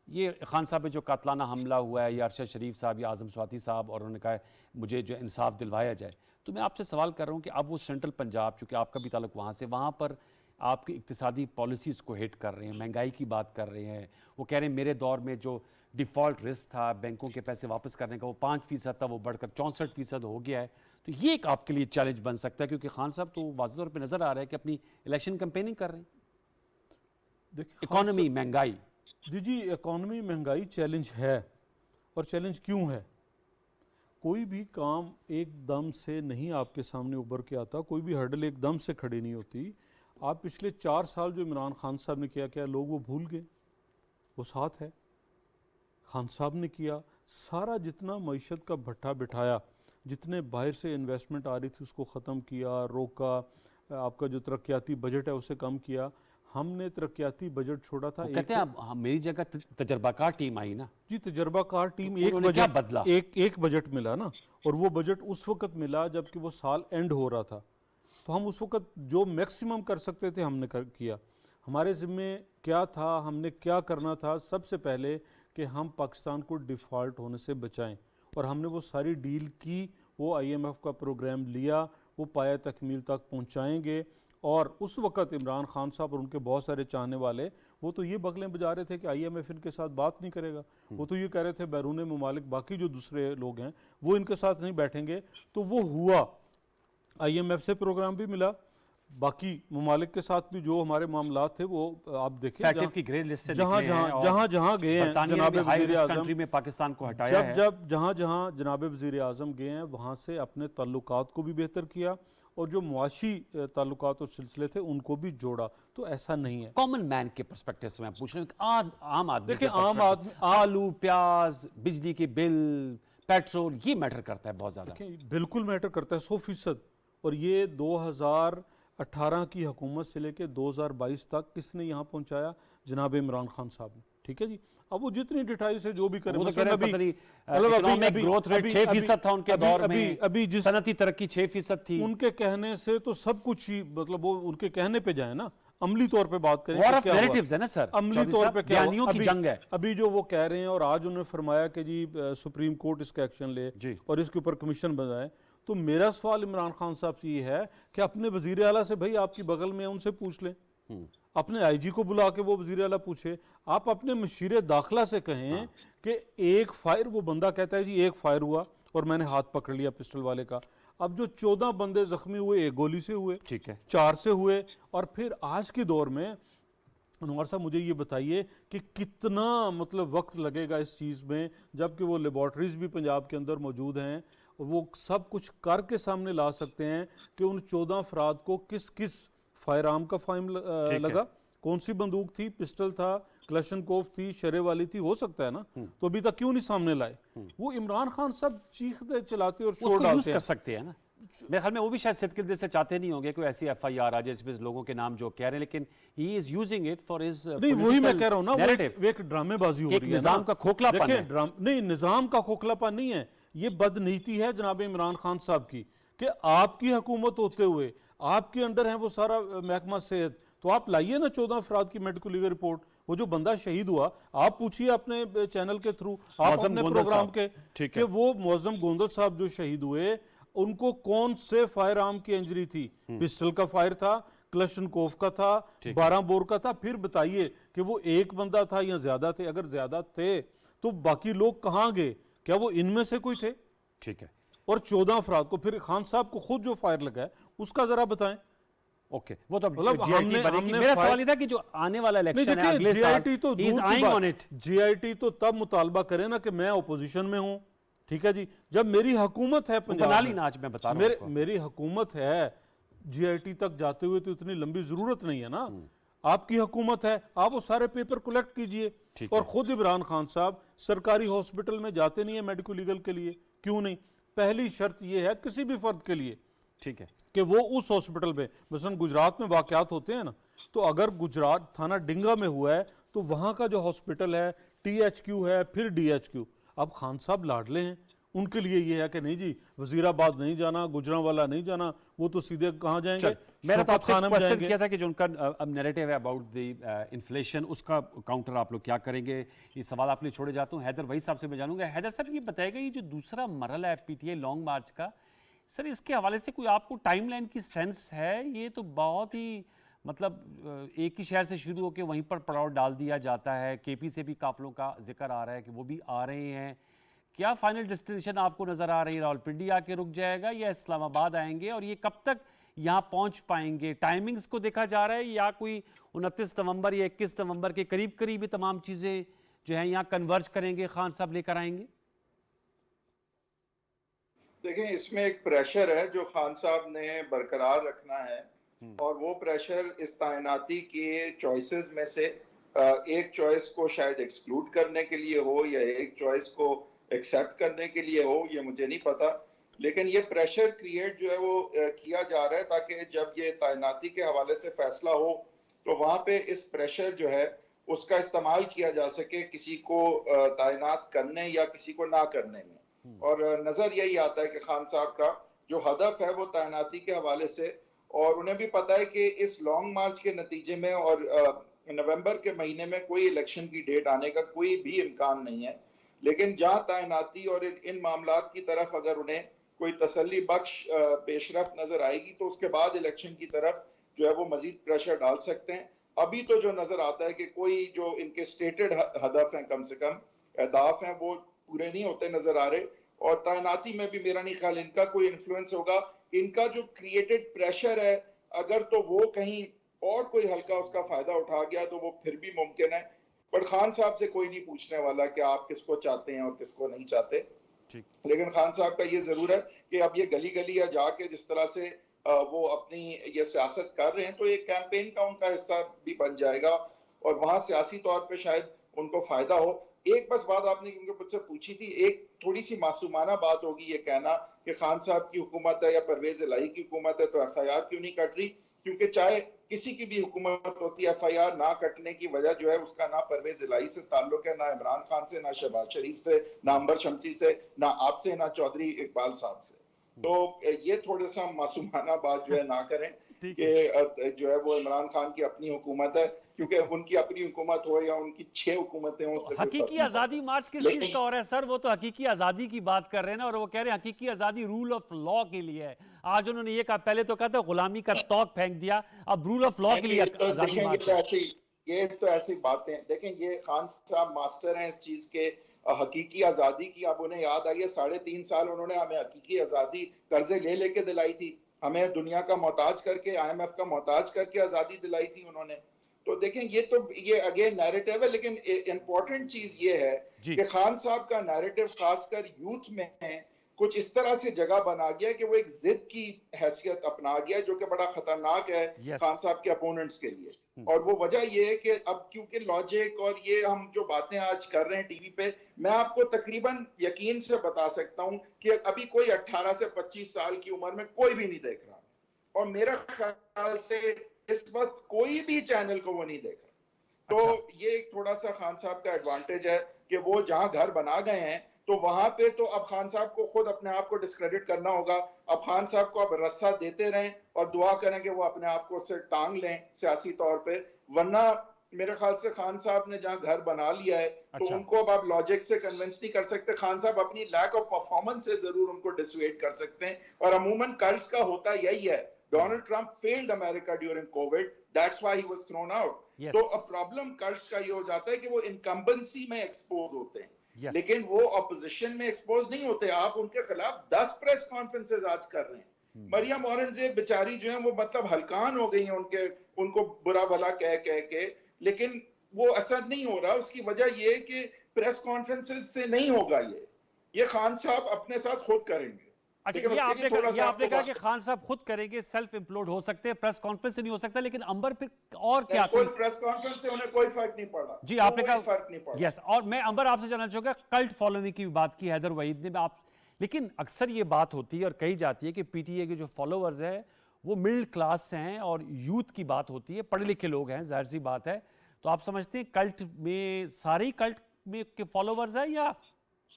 ये खान साहब पे जो कातलाना हमला हुआ है, या अरशद शरीफ साहब या आज़म स्वाति साहब, और उन्होंने कहा है मुझे जो इंसाफ दिलवाया जाए। तो मैं आपसे सवाल कर रहा हूँ कि अब वो सेंट्रल पंजाब, चूँकि आपका भी ताल्लुक वहाँ से, वहाँ पर आपकी इक्तिसादी पॉलिसीज़ को हिट कर रहे हैं, महंगाई की बात कर रहे हैं। वो कह रहे हैं मेरे दौर में जो डिफ़ॉल्ट रिस्क था बैंकों के पैसे वापस करने का, वो 5% था, वो बढ़कर 64% हो गया है। तो ये एक आपके लिए चैलेंज बन सकता है, क्योंकि खान साहब तो वाज़ेह तौर पे नज़र आ रहा है कि अपनी इलेक्शन कैंपेनिंग कर रहे हैं। देखिए इकोनॉमी, महंगाई। जी, इकोनॉमी महंगाई चैलेंज है, और चैलेंज क्यों है? कोई भी काम एकदम से नहीं आपके सामने उभर के आता, कोई भी हर्डल एकदम से खड़ी नहीं होती। आप पिछले 4 साल जो इमरान खान साहब ने किया लोग वो भूल गए? वो साथ है, खान साहब ने किया सारा, जितना मईशत का भट्ठा बिठाया, जितने बाहर से इन्वेस्टमेंट आ रही थी उसको ख़त्म किया, रोका, आपका जो तरक्याती बजट है उसे कम किया। हमने तरक्याती बजट छोड़ा था। कहते हैं अब मेरी जगह तजर्बाकार टीम आई ना जी, तजर्बाकार टीम, एक उन्होंने क्या बजट बदला? एक बजट मिला ना, और वो बजट उस वक्त मिला जबकि वो साल एंड हो रहा था। तो हम उस वक्त जो मैक्सिमम कर सकते थे हमने किया। हमारे ज़िम्मे क्या था, हमने क्या करना था? सबसे पहले कि हम पाकिस्तान को डिफ़ॉल्ट होने से बचाएं, और हमने वो सारी डील की, वो IMF का प्रोग्राम लिया, वो पाया तकमील तक पहुंचाएंगे। और उस वक्त इमरान खान साहब और उनके बहुत सारे चाहने वाले वो तो ये बगलें बजा रहे थे कि IMF इनके साथ बात नहीं करेगा, वो तो ये कह रहे थे बैरून ममालिक बाकी जो दूसरे लोग हैं वो इनके साथ नहीं बैठेंगे। तो वो हुआ, IMF से प्रोग्राम भी मिला, बाकी ममालिक के साथ भी जो हमारे मामलात थे वो आप देखें, फैटिव की ग्रे लिस्ट से जहाँ जहाँ गए हैं जनाब वज़ीर आज़म में पाकिस्तान को हटाया है। जब जहाँ जनाब वज़ीर आज़म गए हैं वहाँ से अपने ताल्लुकात को भी बेहतर किया, और जो मुआशी ताल्लुकात और सिलसिले थे उनको भी जोड़ा। तो ऐसा नहीं है। कॉमन मैन के पर्सपेक्टिव से मैं पूछ रहा हूँ, आम आदमी देखिए, के आम perspective, आदमी आलू, प्याज, बिजली के बिल, पेट्रोल, ये मैटर करता है बहुत ज्यादा। बिल्कुल मैटर करता है 100%। और ये 2018 की हुकूमत से लेकर 2022 तक किसने यहाँ पहुँचाया? जनाब इमरान खान साहब ने। ठीक है जी। अब वो जितनी डिटेल से जो भी करें, वो तो कह रहे हैं, पता नहीं, इकोनॉमिक ग्रोथ रेट 6% था उनके दौर में, अभी जिस सनती तरक्की 6% थी। उनके कहने से तो सब कुछ ही, मतलब वो उनके कहने पे जाए ना, अमली तौर पे बात करें। वॉर ऑफ नैरेटिव्स है ना सर, अमली तौर पे क्या बयानियों की जंग है अभी जो वो कह रहे हैं, और आज उन्होंने फरमाया कि जी सुप्रीम कोर्ट इसका एक्शन ले जी, और इसके ऊपर कमीशन बनाए। तो मेरा सवाल इमरान खान साहब से ये है कि अपने वजीर आला से, भाई आपकी बगल में उनसे पूछ लें, अपने IG को बुला के वो वजीर आला पूछे, आप अपने मशीर दाखिला से कहें कि एक फायर, वो बंदा कहता है जी एक फायर हुआ और मैंने हाथ पकड़ लिया पिस्टल वाले का। अब जो 14 बंदे जख्मी हुए, एक गोली से हुए, ठीक है, 4 से हुए, और फिर आज के दौर में अनवर साहब मुझे ये बताइए कि कितना मतलब वक्त लगेगा इस चीज़ में, जबकि वो लेबॉर्ट्रीज भी पंजाब के अंदर मौजूद हैं, वो सब कुछ करके सामने ला सकते हैं कि उन 14 अफराद को किस किस फायर आर्म का फाइन लगा, कौन सी बंदूक थी, पिस्टल था, क्लशनकोफ थी, शरे वाली थी, हो सकता है ना। तो अभी तक क्यों नहीं सामने लाए? वो इमरान खान सब चीखते चलाते और शोर उसको यूज डालते कर हैं। सकते हैं ना। मेरे ख्याल में वो भी शायद सिद्ध दिल से चाहते नहीं होंगे कोई ऐसी एफआईआर आ जाए जिसमें लोगों के नाम जो कह रहे हैं, लेकिन he is using it for his नहीं, वही मैं कह रहा हूं ना, वो एक ड्रामेबाजी हो एक रही है निजाम ना। का खोखलापन देखिए, है। नहीं, निजाम का खोखलापन नहीं है, ये बदनीति है जनाब इमरान खान साहब की, कि आपकी हुकूमत होते हुए आपके अंडर है वो सारा महकमा सेहत, तो आप लाइए ना 14 अफराद की मेडिकल लीगल रिपोर्ट। वो जो बंदा शहीद हुआ, आप पूछिए अपने चैनल के थ्रू, आप मौज़म अपने गोंदल प्रोग्राम साहब, के, ठीक कि है। वो मौज़म गोंदल साहब जो शहीद हुए, उनको कौन से फायर आर्म की इंजरी थी? पिस्टल का फायर था, क्लशनकोफ का था, 12 बोर का था। फिर बताइए कि वो एक बंदा था या ज्यादा थे? अगर ज्यादा थे तो बाकी लोग कहाँ गए? क्या वो इनमें से कोई थे? ठीक है, और 14 अफराद को फिर खान साहब को खुद जो फायर लगा है उसका जरा बताएं। ओके, वो तो मतलब जीआईटी बनेगी। मेरा सवाल ये था कि जो आने वाला नहीं, इलेक्शन है देखिए, अगले साल, जीआईटी तो he is दूर की eyeing बात, on it। जीआईटी तो तब मुतालबा करे ना कि मैं ओपोजिशन में हूं, ठीक है जी, जब मेरी हुकूमत है वो पंजाब बना में, ली ना, आज मैं बता रहा हूं आपको। मेरी हुकूमत है, जीआईटी तक जाते हुए तो इतनी लंबी जरूरत नहीं है ना। आपकी हुकूमत है, आप वो सारे पेपर कलेक्ट कीजिए। ठीक और है। खुद इमरान खान साहब सरकारी हॉस्पिटल में जाते नहीं है मेडिकल लीगल के लिए, क्यों नहीं? पहली शर्त यह है किसी भी फर्द के लिए ठीक है, कि वो उस हॉस्पिटल में, मसलन गुजरात में वाकयात होते हैं ना, तो अगर गुजरात थाना डिंगा में हुआ है तो वहां का जो हॉस्पिटल है THQ है, फिर DHQ। अब खान साहब लाडले हैं, उनके लिए ये है कि नहीं जी, वजीराबाद नहीं जाना, गुजरांवाला नहीं जाना, वो तो सीधे कहाँ जाएंगे? मैंने तो शौकत आपसे खानम क्वेश्चन जाएंगे। किया था कि जो उनका अब नैरेटिव है अबाउट द इन्फ्लेशन, उसका काउंटर आप लोग क्या करेंगे? ये सवाल आप लिए छोड़े जाता हूँ। हैदर वही साहब से मैं जानूंगा। हैदर सर, ये बताएगा ये जो दूसरा मरहला है PTI लॉन्ग मार्च का, सर इसके हवाले से कोई आपको टाइमलाइन की सेंस है? ये तो बहुत ही मतलब एक ही शहर से शुरू होकर वहीं पर पड़ाव डाल दिया जाता है। KP से भी काफिलों का जिक्र आ रहा है कि वो भी आ रहे हैं। क्या फाइनल डेस्टिनेशन आपको नजर आ रही है? रावलपिंडी आके रुक जाएगा या इस्लामाबाद आएंगे? और ये कब तक यहाँ पहुंच पाएंगे? टाइमिंग्स को देखा जा रहा है या कोई 29 नवंबर या 21 नवंबर के करीब करीब ये तमाम चीजें जो है यहाँ कन्वर्ज करेंगे, खान साहब लेकर आएंगे? देखें, इसमें एक प्रेशर है जो खान साहब ने बरकरार रखना है, और वो प्रेशर इस तैनाती के चॉइसेस में से एक चॉइस को शायद एक्सक्लूड करने के लिए हो या एक चॉइस को एक्सेप्ट करने के लिए हो, ये मुझे नहीं पता। लेकिन ये प्रेशर क्रिएट जो है वो किया जा रहा है ताकि जब ये तैनाती के हवाले से फैसला हो तो वहाँ पे इस प्रेशर जो है उसका इस्तेमाल किया जा सके किसी को तैनात करने या किसी को ना करने में। और नजर यही आता है कि खान साहब का जो हदफ है वो तैनाती के हवाले से, और उन्हें भी पता है कि इस लॉन्ग मार्च के नतीजे में और नवंबर के महीने में कोई इलेक्शन की डेट आने का कोई भी इम्कान नहीं है। लेकिन जहां तैनाती और इन मामलात की तरफ अगर उन्हें कोई तसल्ली बख्श पेशरफ नजर आएगी तो उसके बाद इलेक्शन की तरफ जो है वो मजीद प्रेशर डाल सकते हैं। अभी तो जो नजर आता है कि कोई जो इनके स्टेटेड हदफ हैं, कम से कम अहदाफ हैं, वो पूरे नहीं होते नजर आ रहे। और तैनाती में भी मेरा नहीं ख्याल इनका कोई इन्फ्लुएंस होगा। इनका जो क्रिएटेड प्रेशर है, अगर तो वो कहीं और कोई हल्का उसका फायदा उठा गया तो वो फिर भी मुमकिन है। पर खान साहब से कोई नहीं पूछने वाला कि आप किसको चाहते हैं और किसको नहीं चाहते। लेकिन खान साहब का ये जरूर है कि अब ये गली गली या जाके जिस तरह से वो अपनी ये सियासत कर रहे हैं तो एक कैंपेन का उनका हिस्सा भी बन जाएगा और वहां सियासी तौर पे शायद उनको फायदा हो। एक बस बात आपने क्योंकि मुझसे पूछी थी, एक थोड़ी सी मासूमाना बात होगी ये कहना कि खान साहब की हुकूमत है या परवेज इलाही की हुकूमत है तो FIR क्यों नहीं कट रही, क्योंकि चाहे किसी की भी हुकूमत होती है, FIR ना कटने की वजह जो है उसका ना परवेज इलाही से ताल्लुक है, ना इमरान खान से, ना शहबाज शरीफ से, ना अंबर शमसी से, ना आपसे, ना चौधरी इकबाल साहब से। तो ये थोड़ा सा मासूमाना बात जो है ना करें कि जो है वो इमरान खान की अपनी हुकूमत है, क्योंकि उनकी अपनी हुकूमत हो या उनकी 6 हुकूमतें हो। हकीकी आजादी मार्च किस चीज का हो रहा है सर? वो तो हकीकी आजादी की बात कर रहे हैं ना, और वो कह रहे हैं हकीकी आजादी रूल ऑफ लॉ के लिए है। आज उन्होंने ये कहा, पहले तो कहते गुलामी का तौक फेंक दिया, अब रूल ऑफ लॉ के लिए आजादी मार्च। ये तो ऐसी बातें देखें, ये खान साहब मास्टर हैं इस चीज के हकीकी आजादी की। अब उन्हें याद आई है 3.5 साल उन्होंने हमें हकीकी आजादी कर्जे ले लेके दिलाई थी, हमें दुनिया का मोहताज करके, IMF का मोहताज करके आजादी दिलाई थी उन्होंने। तो देखें ये अगेन नैरेटिव है, लेकिन इंपॉर्टेंट चीज ये है कि खान साहब का नैरेटिव खासकर यूथ में कुछ इस तरह से जगह बना गया कि वो एक जिद की हैसियत अपना गया, जो कि बड़ा खतरनाक है खान साहब के अपोनेंट्स के लिए। और वो वजह ये है कि अब क्योंकि लॉजिक और ये हम जो बातें आज कर रहे हैं टीवी पे, मैं आपको तकरीबन यकीन से बता सकता हूं कि अभी कोई 18 से 25 साल की उम्र में कोई भी नहीं देख रहा, और मेरा ख्याल से इस वक्त कोई भी चैनल को वो नहीं देख रहा। तो ये थोड़ा सा खान साहब का एडवांटेज है कि वो जहां घर बना गए हैं, तो वहां पे तो अब खान साहब को खुद अपने आप को डिस्क्रेडिट करना होगा। अब खान साहब को अब रस्सा देते रहें और दुआ करें कि वो अपने आप को उससे टांग लें सियासी तौर पे, वरना मेरे ख्याल से खान साहब ने जहां घर बना लिया है तो उनको अब आप लॉजिक से कन्विंस नहीं कर सकते। खान साहब अपनी लैक ऑफ परफॉर्मेंस से जरूर उनको डिसवेट कर सकते हैं, और अमूमन कल्ट्स का होता यही है। Donald Trump failed America during Covid, that's why he was thrown out. तो अब प्रॉब्लम कल्ट्स का ये हो जाता है कि वो इनकम्बेंसी में एक्सपोज होते हैं, लेकिन वो ऑपोजिशन में एक्सपोज नहीं होते। आप उनके खिलाफ 10 प्रेस कॉन्फ्रेंसेज आज कर रहे हैं। मरियम औरंगजेब बेचारी जो है वो मतलब हलकान हो गई है उनको बुरा भला कह के, लेकिन वो असर नहीं हो रहा। उसकी वजह ये है कि प्रेस कॉन्फ्रेंसेज से नहीं होगा, ये खान साहब अपने साथ खुद करेंगे। अच्छा, ये आपने कहा कि खान साहब खुद करेंगे, सेल्फ इम्प्लोड हो सकते हैं, प्रेस कॉन्फ्रेंस से नहीं हो सकता, लेकिन अंबर फिर और क्या? कोई प्रेस कॉन्फ्रेंस से उन्हें कोई फर्क नहीं पड़ा। जी, आपने कहा फर्क नहीं पड़ा। यस, और मैं अंबर आपसे जानना चाहूंगा, कल्ट फॉलोइंग की बात की हैदर वहीद ने आप, लेकिन अक्सर ये बात होती है और कही जाती है कि पीटीए के जो फॉलोअर्स हैं वो मिडिल क्लास से हैं और यूथ की बात होती है, पढ़े लिखे लोग हैं, जाहिर सी बात है। तो आप समझते हैं कल्ट में सारे ही कल्ट में के फॉलोअर्स हैं, या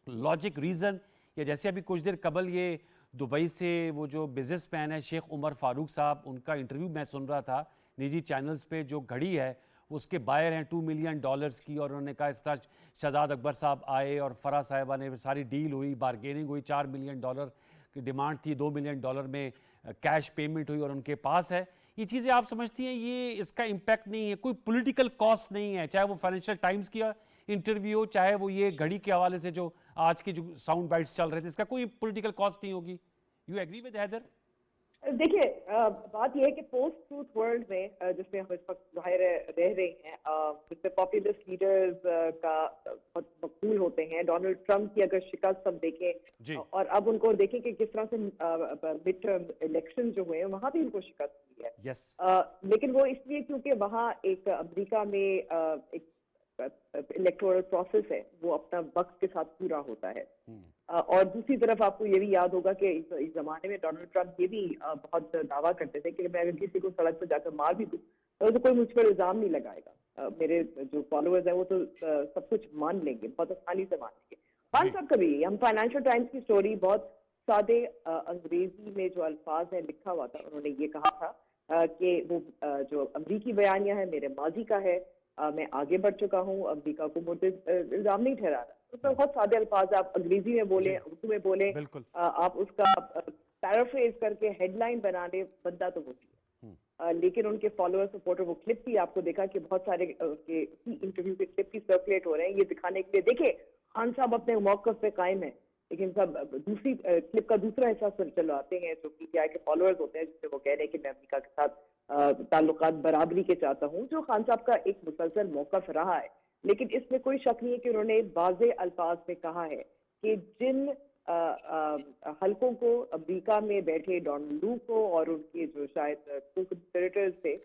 लॉजिक रीजन, या जैसे अभी कुछ देर कबल ये दुबई से वो जो बिजनेसमैन है शेख उमर फारूक साहब, उनका इंटरव्यू मैं सुन रहा था निजी चैनल्स पे, जो घड़ी है उसके बायर हैं $2 मिलियन की, और उन्होंने कहा इस तरह शहजाद अकबर साहब आए और फरा साहिबा ने सारी डील हुई, बारगेनिंग हुई, $4 मिलियन की डिमांड थी, $2 मिलियन में कैश पेमेंट हुई और उनके पास है। ये चीज़ें आप समझती हैं ये इसका इम्पैक्ट नहीं है, कोई पॉलिटिकल कॉस्ट नहीं है, चाहे वो फाइनेंशियल टाइम्स की इंटरव्यू हो, चाहे वो ये घड़ी के हवाले से जो आज के जो साउंड बाइट्स चल रहे थे, इसका कोई पॉलिटिकल कॉस्ट नहीं होगी? You agree with Haider? देखिए, बात यह है कि पोस्ट ट्रूथ वर्ल्ड में जिसमें हम इस वक्त जाहिर रह रहे हैं, जिसमें पॉपुलिस्ट लीडर्स का बहुत मकबूल होते हैं। डोनाल्ड ट्रंप की अगर शिकस्त हम देखें और अब उनको देखें कि किस तरह से मिड टर्म इलेक्शन जो हुए वहां भी उनको शिकस्त हुई है। yes. लेकिन वो इसलिए क्योंकि वहाँ एक अमेरिका में एक इलेक्टोरल प्रोसेस है, वो अपना वक्त के साथ पूरा होता है। और दूसरी तरफ आपको ये भी याद होगा कि इस जमाने में डोनाल्ड ट्रंप ये भी बहुत दावा करते थे कि मैं अगर किसी को सड़क पर जाकर मार भी दूं तो कोई मुझ पर इल्जाम नहीं लगाएगा, मेरे जो फॉलोअर्स हैं वो तो सब कुछ मान लेंगे, बहुत आसानी से मान लेंगे। खान साहब कभी, हम फाइनेंशियल टाइम्स की स्टोरी बहुत सादे अंग्रेजी में जो अल्फाज है लिखा हुआ था, उन्होंने ये कहा था कि वो जो अमरीकी बयानिया है मेरे माजी का है, मैं आगे बढ़ चुका हूँ, अमेरिका को मुझे इल्जाम नहीं ठहरा रहा। उसमें बहुत सादे अल्फाज, आप अंग्रेजी में बोले, उर्दू में बोले, आप उसका पैराफ्रेज करके हेडलाइन बनाने बंदा तो वो है, लेकिन उनके फॉलोअर सपोर्टर वो क्लिप भी आपको देखा कि बहुत सारे उनके इंटरव्यू के क्लिप भी सर्कुलेट हो रहे हैं, ये दिखाने के लिए देखिए खान साहब अपने मौकफ पे कायम है, लेकिन सब दूसरी क्लिप का दूसरा हिस्सा चलवाते हैं जो पीटीआई के फॉलोअर्स होते हैं, जिससे वो कह रहे हैं कि मैं अमेरिका के साथ ताल्लुकात बराबरी के चाहता हूँ, जो खान साहब का एक मुसलसल मौकफ रहा है। लेकिन इसमें कोई शक नहीं है कि उन्होंने वाज़े अल्फाज में कहा है कि जिन हलकों को अमेरिका में बैठे डोनाल्ड लू को और उनके जो शायद कंस्पिरेटर्स थे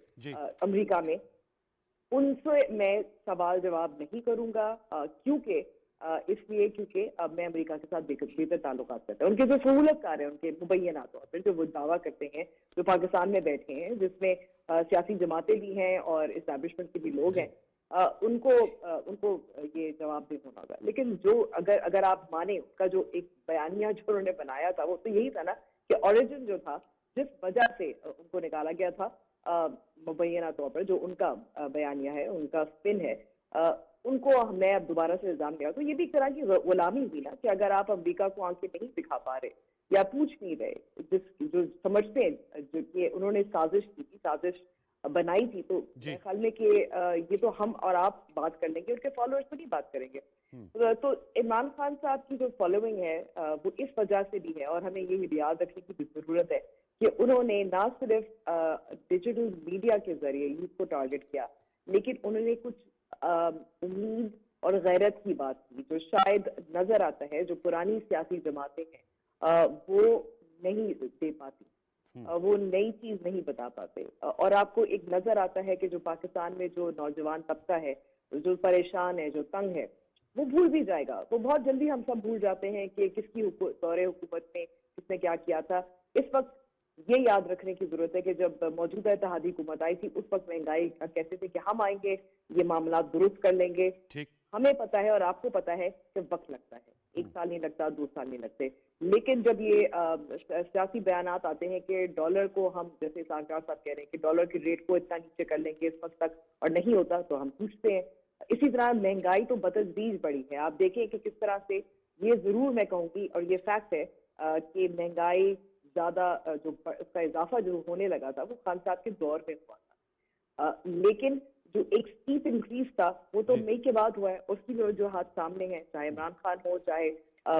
अमेरिका में, उनसे मैं सवाल जवाब नहीं करूंगा, क्योंकि इसलिए क्योंकि अब मैं अमेरिका के साथ बेहतर ताल्लुकात करता है। उनके जो सहूलतकार हैं, उनके मुबैना तौर पर जो वो दावा करते हैं, जो पाकिस्तान में बैठे हैं, जिसमें सियासी जमातें भी हैं और इस्टेब्लिशमेंट के भी लोग हैं, उनको ये जवाब भी होना होगा। लेकिन जो अगर आप माने उसका जो एक बयानिया जो उन्होंने बनाया था, वो तो यही था ना कि ओरिजिन जो था, जिस वजह से उनको निकाला गया था मुबैना तौर पर, जो उनका बयानिया है, उनका स्पिन है, उनको मैं अब दोबारा से इल्जाम दिया। तो ये भी एक तरह की गुलामी हुई ना, कि अगर आप अमेरिका को आंखें नहीं दिखा पा रहे या पूछ नहीं रहे, जो समझते हैं जो कि उन्होंने साजिश की थी, साजिश बनाई थी, तो जी। मेरे ख्याल में कि ये तो हम और आप बात कर लेंगे, उनके फॉलोअर्स तो नहीं बात करेंगे। तो इमरान खान साहब की जो फॉलोइंग है वो इस वजह से भी है, और हमें ये याद रखने की भी जरूरत है कि उन्होंने ना सिर्फ डिजिटल मीडिया के जरिए यूथ को टारगेट किया, लेकिन उन्होंने कुछ उम्मीद और गैरत की बात की, जो शायद नजर आता है जो पुरानी सियासी जमातें हैं वो नहीं दे पाती, वो नई चीज नहीं बता पाते। और आपको एक नजर आता है कि जो पाकिस्तान में जो नौजवान तबका है, जो परेशान है, जो तंग है, वो भूल भी जाएगा। वो बहुत जल्दी हम सब भूल जाते हैं कि किसकी दौरे हुकूमत में किसने क्या किया था। इस वक्त ये याद रखने की जरूरत है कि जब मौजूदा इत्तेहादी हुकूमत आई थी, उस वक्त महंगाई कहते थे कि हम आएंगे, ये मामला दुरुस्त कर लेंगे। ठीक। हमें पता है और आपको पता है कि वक्त लगता है, 1 साल नहीं लगता, 2 साल नहीं लगते। लेकिन जब ये सियासी बयानात आते हैं कि डॉलर को हम, जैसे सरकार साहब कह रहे हैं कि डॉलर की रेट को इतना नीचे कर लेंगे इस वक्त तक, और नहीं होता तो हम पूछते हैं। इसी तरह महंगाई तो बतदरीज बढ़ी है। आप देखें कि किस तरह से, ये जरूर मैं कहूंगी और ये फैक्ट है कि महंगाई ज्यादा जो उसका इजाफा जो होने लगा था वो खान साहब के दौर में हुआ था, लेकिन जो एक स्टीप इंक्रीज था वो तो मई के बाद हुआ है। उसकी जो हाथ सामने है, चाहे इमरान खान हो, चाहे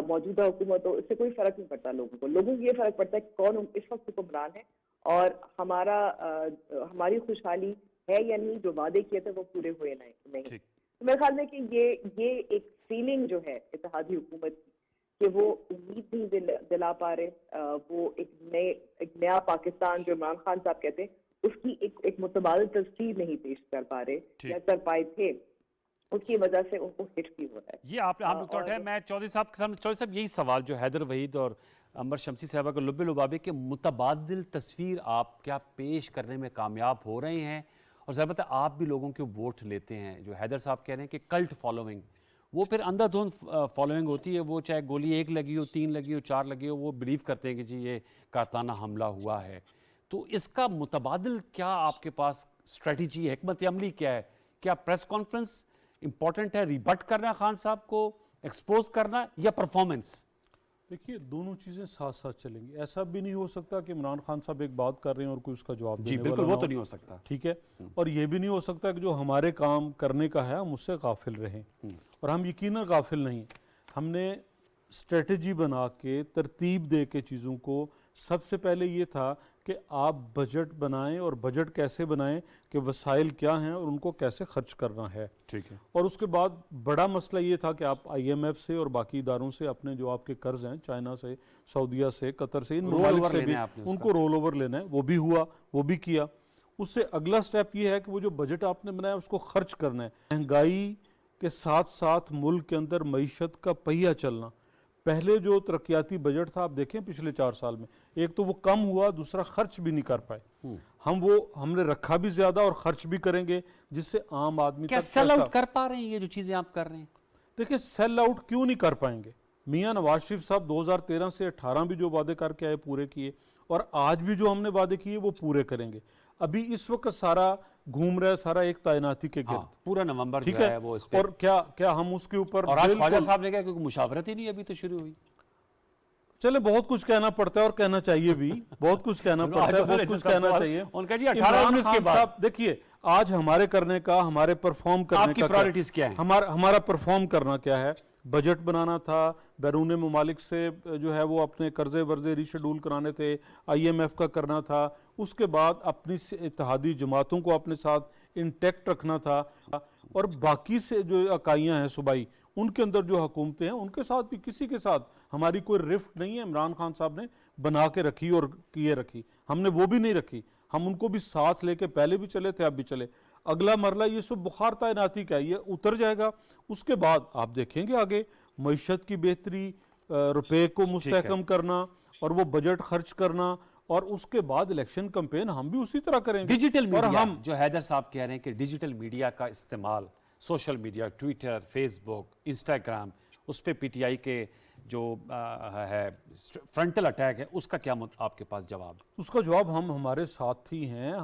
मौजूदा हुकूमत हो, इससे कोई फर्क नहीं पड़ता लोगों को ये फर्क पड़ता है कौन इस वक्त हुक्मरान है और हमारी खुशहाली है या नहीं, जो वादे किए थे वो पूरे हुए नहीं। तो मेरे ख्याल में कि ये एक फीलिंग जो है इत्तेहादी हुकूमत की कि वो उम्मीद नहीं दिला पा रहे, वो एक नया पाकिस्तान जो इमरान खान साहब कहते हैं उसकी एक मुतबादिल तस्वीर नहीं पेश कर पा रहे या कर पाए थे, उसकी वजह से उनको हिट भी हो रहा है। ये आप हम नुकता है। मैं चौधरी साहब यही सवाल जो हैदर वहीद और अंबर शमसी साहबा को लुब्बे लुबाबे के मुतबादिल तस्वीर आप क्या पेश करने में कामयाब हो रहे हैं? और ज़ाहिर बात है आप भी लोगों के वोट लेते हैं। जो हैदर साहब कह रहे हैं कि कल्ट फॉलोइंग, वो फिर अंधाधुंध फॉलोइंग होती है। वो चाहे गोली 1 लगी हो, 3 लगी हो, 4 लगी हो, वो बिलीव करते हैं कि जी ये काताना हमला हुआ है। तो इसका मुतबादिल क्या आपके पास स्ट्रेटजी है, हिकमत अमली क्या है? क्या प्रेस कॉन्फ्रेंस इंपॉर्टेंट है, रिबट करना खान साहब को, एक्सपोज करना, या परफॉर्मेंस? देखिए, दोनों चीज़ें साथ साथ चलेंगी। ऐसा भी नहीं हो सकता कि इमरान खान साहब एक बात कर रहे हैं और कोई उसका जवाब जी देने बिल्कुल, वाला वो ना तो हो। नहीं हो सकता। ठीक है, और ये भी नहीं हो सकता कि जो हमारे काम करने का है हम उससे गाफिल रहें, और हम यकीनन गाफिल नहीं। हमने स्ट्रेटजी बना के, तरतीब दे के चीज़ों को, सबसे पहले ये था कि आप बजट बनाएं, और बजट कैसे बनाएं कि वसाइल क्या हैं और उनको कैसे खर्च करना है। ठीक है। और उसके बाद बड़ा मसला ये था कि आप IMF से और बाकी इदारों से अपने जो आपके कर्ज हैं, चाइना से, सऊदीया से, कतर से, इन ममालिक से भी उनको रोल ओवर लेना है। वो भी हुआ, वो भी किया। उससे अगला स्टेप ये है कि वो जो बजट आपने बनाया उसको खर्च करना है। महंगाई के साथ साथ मुल्क के अंदर मईशत का पहिया चलना। पहले जो तरक्याती बजट था, आप देखें पिछले 4 साल में, एक तो वो कम हुआ, दूसरा खर्च भी नहीं कर पाए। हमने रखा भी ज्यादा और खर्च भी करेंगे, जिससे आम आदमी क्या सेल आउट कर पा रहे हैं ये जो चीजें आप कर रहे हैं? देखिए, सेल आउट क्यों नहीं कर पाएंगे? मियां नवाज शरीफ साहब 2013 से 18 भी जो वादे करके आए पूरे किए, और आज भी जो हमने वादे किए वो पूरे करेंगे। अभी इस वक्त सारा घूम रहा है, सारा एक तैनाती के गिर्द। पूरा नवंबर ठीक जो है वो इस पे। और क्या हम उसके ऊपर, और आज ख्वाजा साहब ने कहा क्योंकि मुशावरत ही नहीं अभी तो शुरू हुई। चले, बहुत कुछ कहना पड़ता है और कहना चाहिए भी, बहुत कुछ कहना पड़ता है, बहुत कुछ कहना चाहिए। उनका जी 18-19 के बाद देखिए, आज हमारे करने का, हमारे परफॉर्म करने आपकी प्रायोरिटीज क्या है? हमारा परफॉर्म करना क्या है? बजट बनाना था, बैरून ममालिक से जो है वो अपने कर्जे वर्जे रीशेड्यूल कराने थे, IMF का करना था, उसके बाद अपनी इत्तेहादी जमातों को अपने साथ इंटैक्ट रखना था, और बाकी से जो इकाइयाँ हैं सूबाई, उनके अंदर जो हुकूमतें हैं उनके साथ भी किसी के साथ हमारी कोई रिफ्ट नहीं है। इमरान खान साहब ने बना के रखी और किए रखी, हमने वो भी नहीं रखी। हम उनको भी साथ लेके पहले भी चले थे, अब भी चले। अगला मरला ये सब बुखार तैनाती का, ये उतर जाएगा। उसके बाद आप देखेंगे आगे मईशत की बेहतरी, रुपए को मुस्तहकम करना, और वो बजट खर्च करना, और उसके बाद इलेक्शन कैंपेन हम भी उसी तरह करेंगे। डिजिटल मीडिया, और हम जो हैदर साहब कह रहे हैं कि डिजिटल मीडिया का इस्तेमाल, social media, Twitter, Facebook, Instagram, उस पर PTI के जो है फ्रंटल अटैक है, उसका क्या आपके पास जवाब? उसका जवाब, हम हमारे साथी हैं,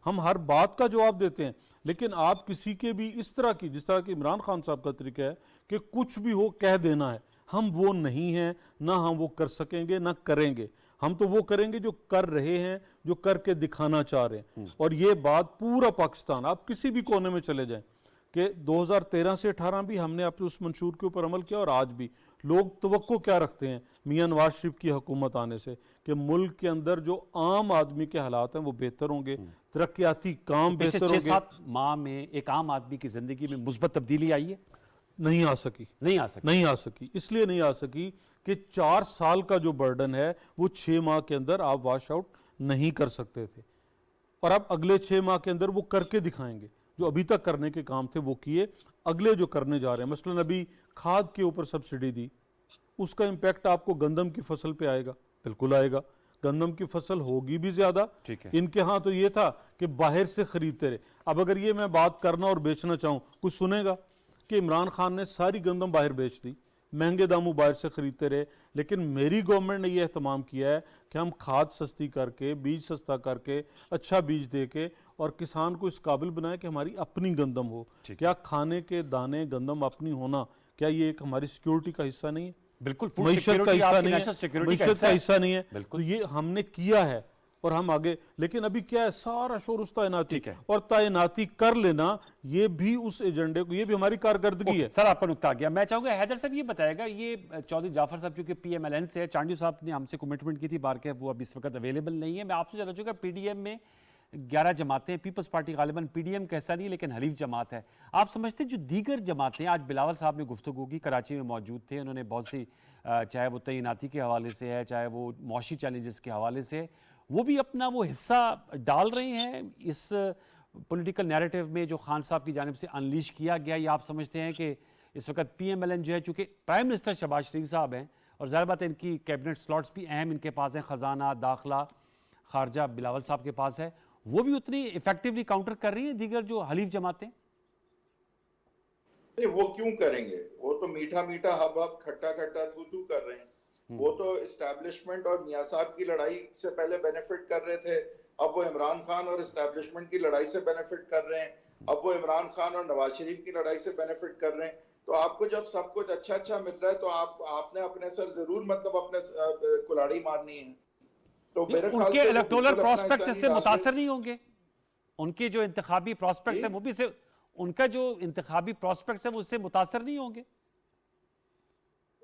हम हर बात का जवाब देते हैं। लेकिन आप किसी के भी इस तरह की, जिस तरह की इमरान खान साहब का तरीका है कि कुछ भी हो कह देना है, हम वो नहीं हैं, ना हम वो कर सकेंगे ना करेंगे। हम तो वो करेंगे जो कर रहे हैं, जो करके दिखाना चाह रहे हैं। और ये बात पूरा पाकिस्तान, आप किसी भी कोने में चले जाएं, कि 2013 से 18 भी हमने अपने उस मंशूर के ऊपर अमल किया, और आज भी लोग तवक्को क्या रखते हैं मियां नवाज शरीफ की हुकूमत आने से, कि मुल्क के अंदर जो आम आदमी के हालात हैं वो बेहतर होंगे, तरक्याती काम पिछले बेहतर होंगे। 6-7 माह में एक आम आदमी की जिंदगी में मुस्बत तब्दीली आई है? नहीं आ सकी, नहीं आ सकती। नहीं आ सकी। इसलिए नहीं आ सकी कि 4 साल का जो बर्डन है वो 6 माह के अंदर आप वॉश आउट नहीं कर सकते थे, और अब अगले 6 माह के अंदर वो करके दिखाएंगे। जो अभी तक करने के काम थे वो किए, अगले जो करने जा रहे हैं, मसलन अभी खाद के ऊपर सब्सिडी दी, उसका इम्पैक्ट आपको गंदम की फसल पे आएगा, बिल्कुल आएगा। गंदम की फसल होगी भी ज्यादा। ठीक है। इनके यहाँ तो ये था कि बाहर से खरीदते रहे। अब अगर ये मैं बात करना और बेचना चाहूँ, कुछ सुनेगा कि इमरान खान ने सारी गंदम बाहर बेच दी, महंगे दामों बाहर से खरीदते रहे। लेकिन मेरी गवर्नमेंट ने यह एहतमाम किया है कि हम खाद सस्ती करके, बीज सस्ता करके, अच्छा बीज दे के, और किसान को इस काबिल बनाए कि हमारी अपनी गंदम हो। क्या खाने के दाने गंदम अपनी होना, क्या ये एक हमारी सिक्योरिटी का हिस्सा नहीं है? बिल्कुल, फूड मईशत का सिक्योरिटी हिस्सा आपकी नहीं नेशनल है, सिक्योरिटी का मईशत का हिस्सा नहीं है। बिल्कुल। तो ये हमने किया है और हम आगे, लेकिन अभी क्या है, सारा शोर उस तैनाती, ठीक है। और तैनाती कर लेना ये भी उस एजेंडे को, ये भी हमारी कारकर्दगी है। सर आपका नुकता आ गया। मैं चाहूंगा हैदर साहब ये बताएगा, ये चौधरी जाफर साहब चूंकि पीएमएलएन से है, चांडी साहब ने हमसे कमिटमेंट की थी बार के, वो अब इस वक्त अवेलेबल नहीं है। मैं आपसे जानना चाहूंगा, पीडीएम में 11 जमातें हैं, पीपल्स पार्टी गालिबन पीडीएम कैसा नहीं लेकिन हलीफ जमात है। आप समझते हैं जो दीगर जमातें, आज बिलावल साहब ने गुफ्तगू की, कराची में मौजूद थे, उन्होंने बहुत सी चाहे वो तैनाती के हवाले से है, चाहे वो मौशी चैलेंजेस के हवाले से, वो भी अपना वो हिस्सा डाल रहे हैं इस पॉलिटिकल नैरेटिव में जो खान साहब की जानिब से अनलीश किया गया। या आप समझते हैं कि इस वक्त पीएमएलएन जो है, चूंकि प्राइम मिनिस्टर शहबाज शरीफ साहब हैं और ज़ाहिर बात है इनकी कैबिनेट स्लॉट्स भी अहम इनके पास हैं, ख़जाना, दाखिला, खारजा बिलावल साहब के पास है, वो भी उतनी इफेक्टिवली काउंटर कर रही है दीगर जो हलीफ जमातें? वो क्यों करेंगे? वो तो मीठा मीठा हब हब खट्टा खट्टा तू तू कर रहे हैं। वो तो एस्टैब्लिशमेंट और मियां साहब की लड़ाई से पहले बेनिफिट कर रहे थे, अब वो इमरान खान और एस्टैब्लिशमेंट की लड़ाई से बेनिफिट कर रहे हैं, अब वो इमरान खान और नवाज शरीफ की लड़ाई से बेनिफिट कर रहे हैं। तो आपको जब सब कुछ अच्छा अच्छा मिल रहा है तो आपने अपने सर जरूर मतलब अपने कुल्हाड़ी मारनी है। तो मेरे ख्याल उनके से इलेक्टोरल प्रोस्पेक्ट्स इससे मुतासर नहीं होंगे? उनके जो इंतखाबी प्रोस्पेक्ट्स हैं वो भी से, उनका जो इंतखाबी प्रोस्पेक्ट्स है वो उससे मुतासर नहीं होंगे?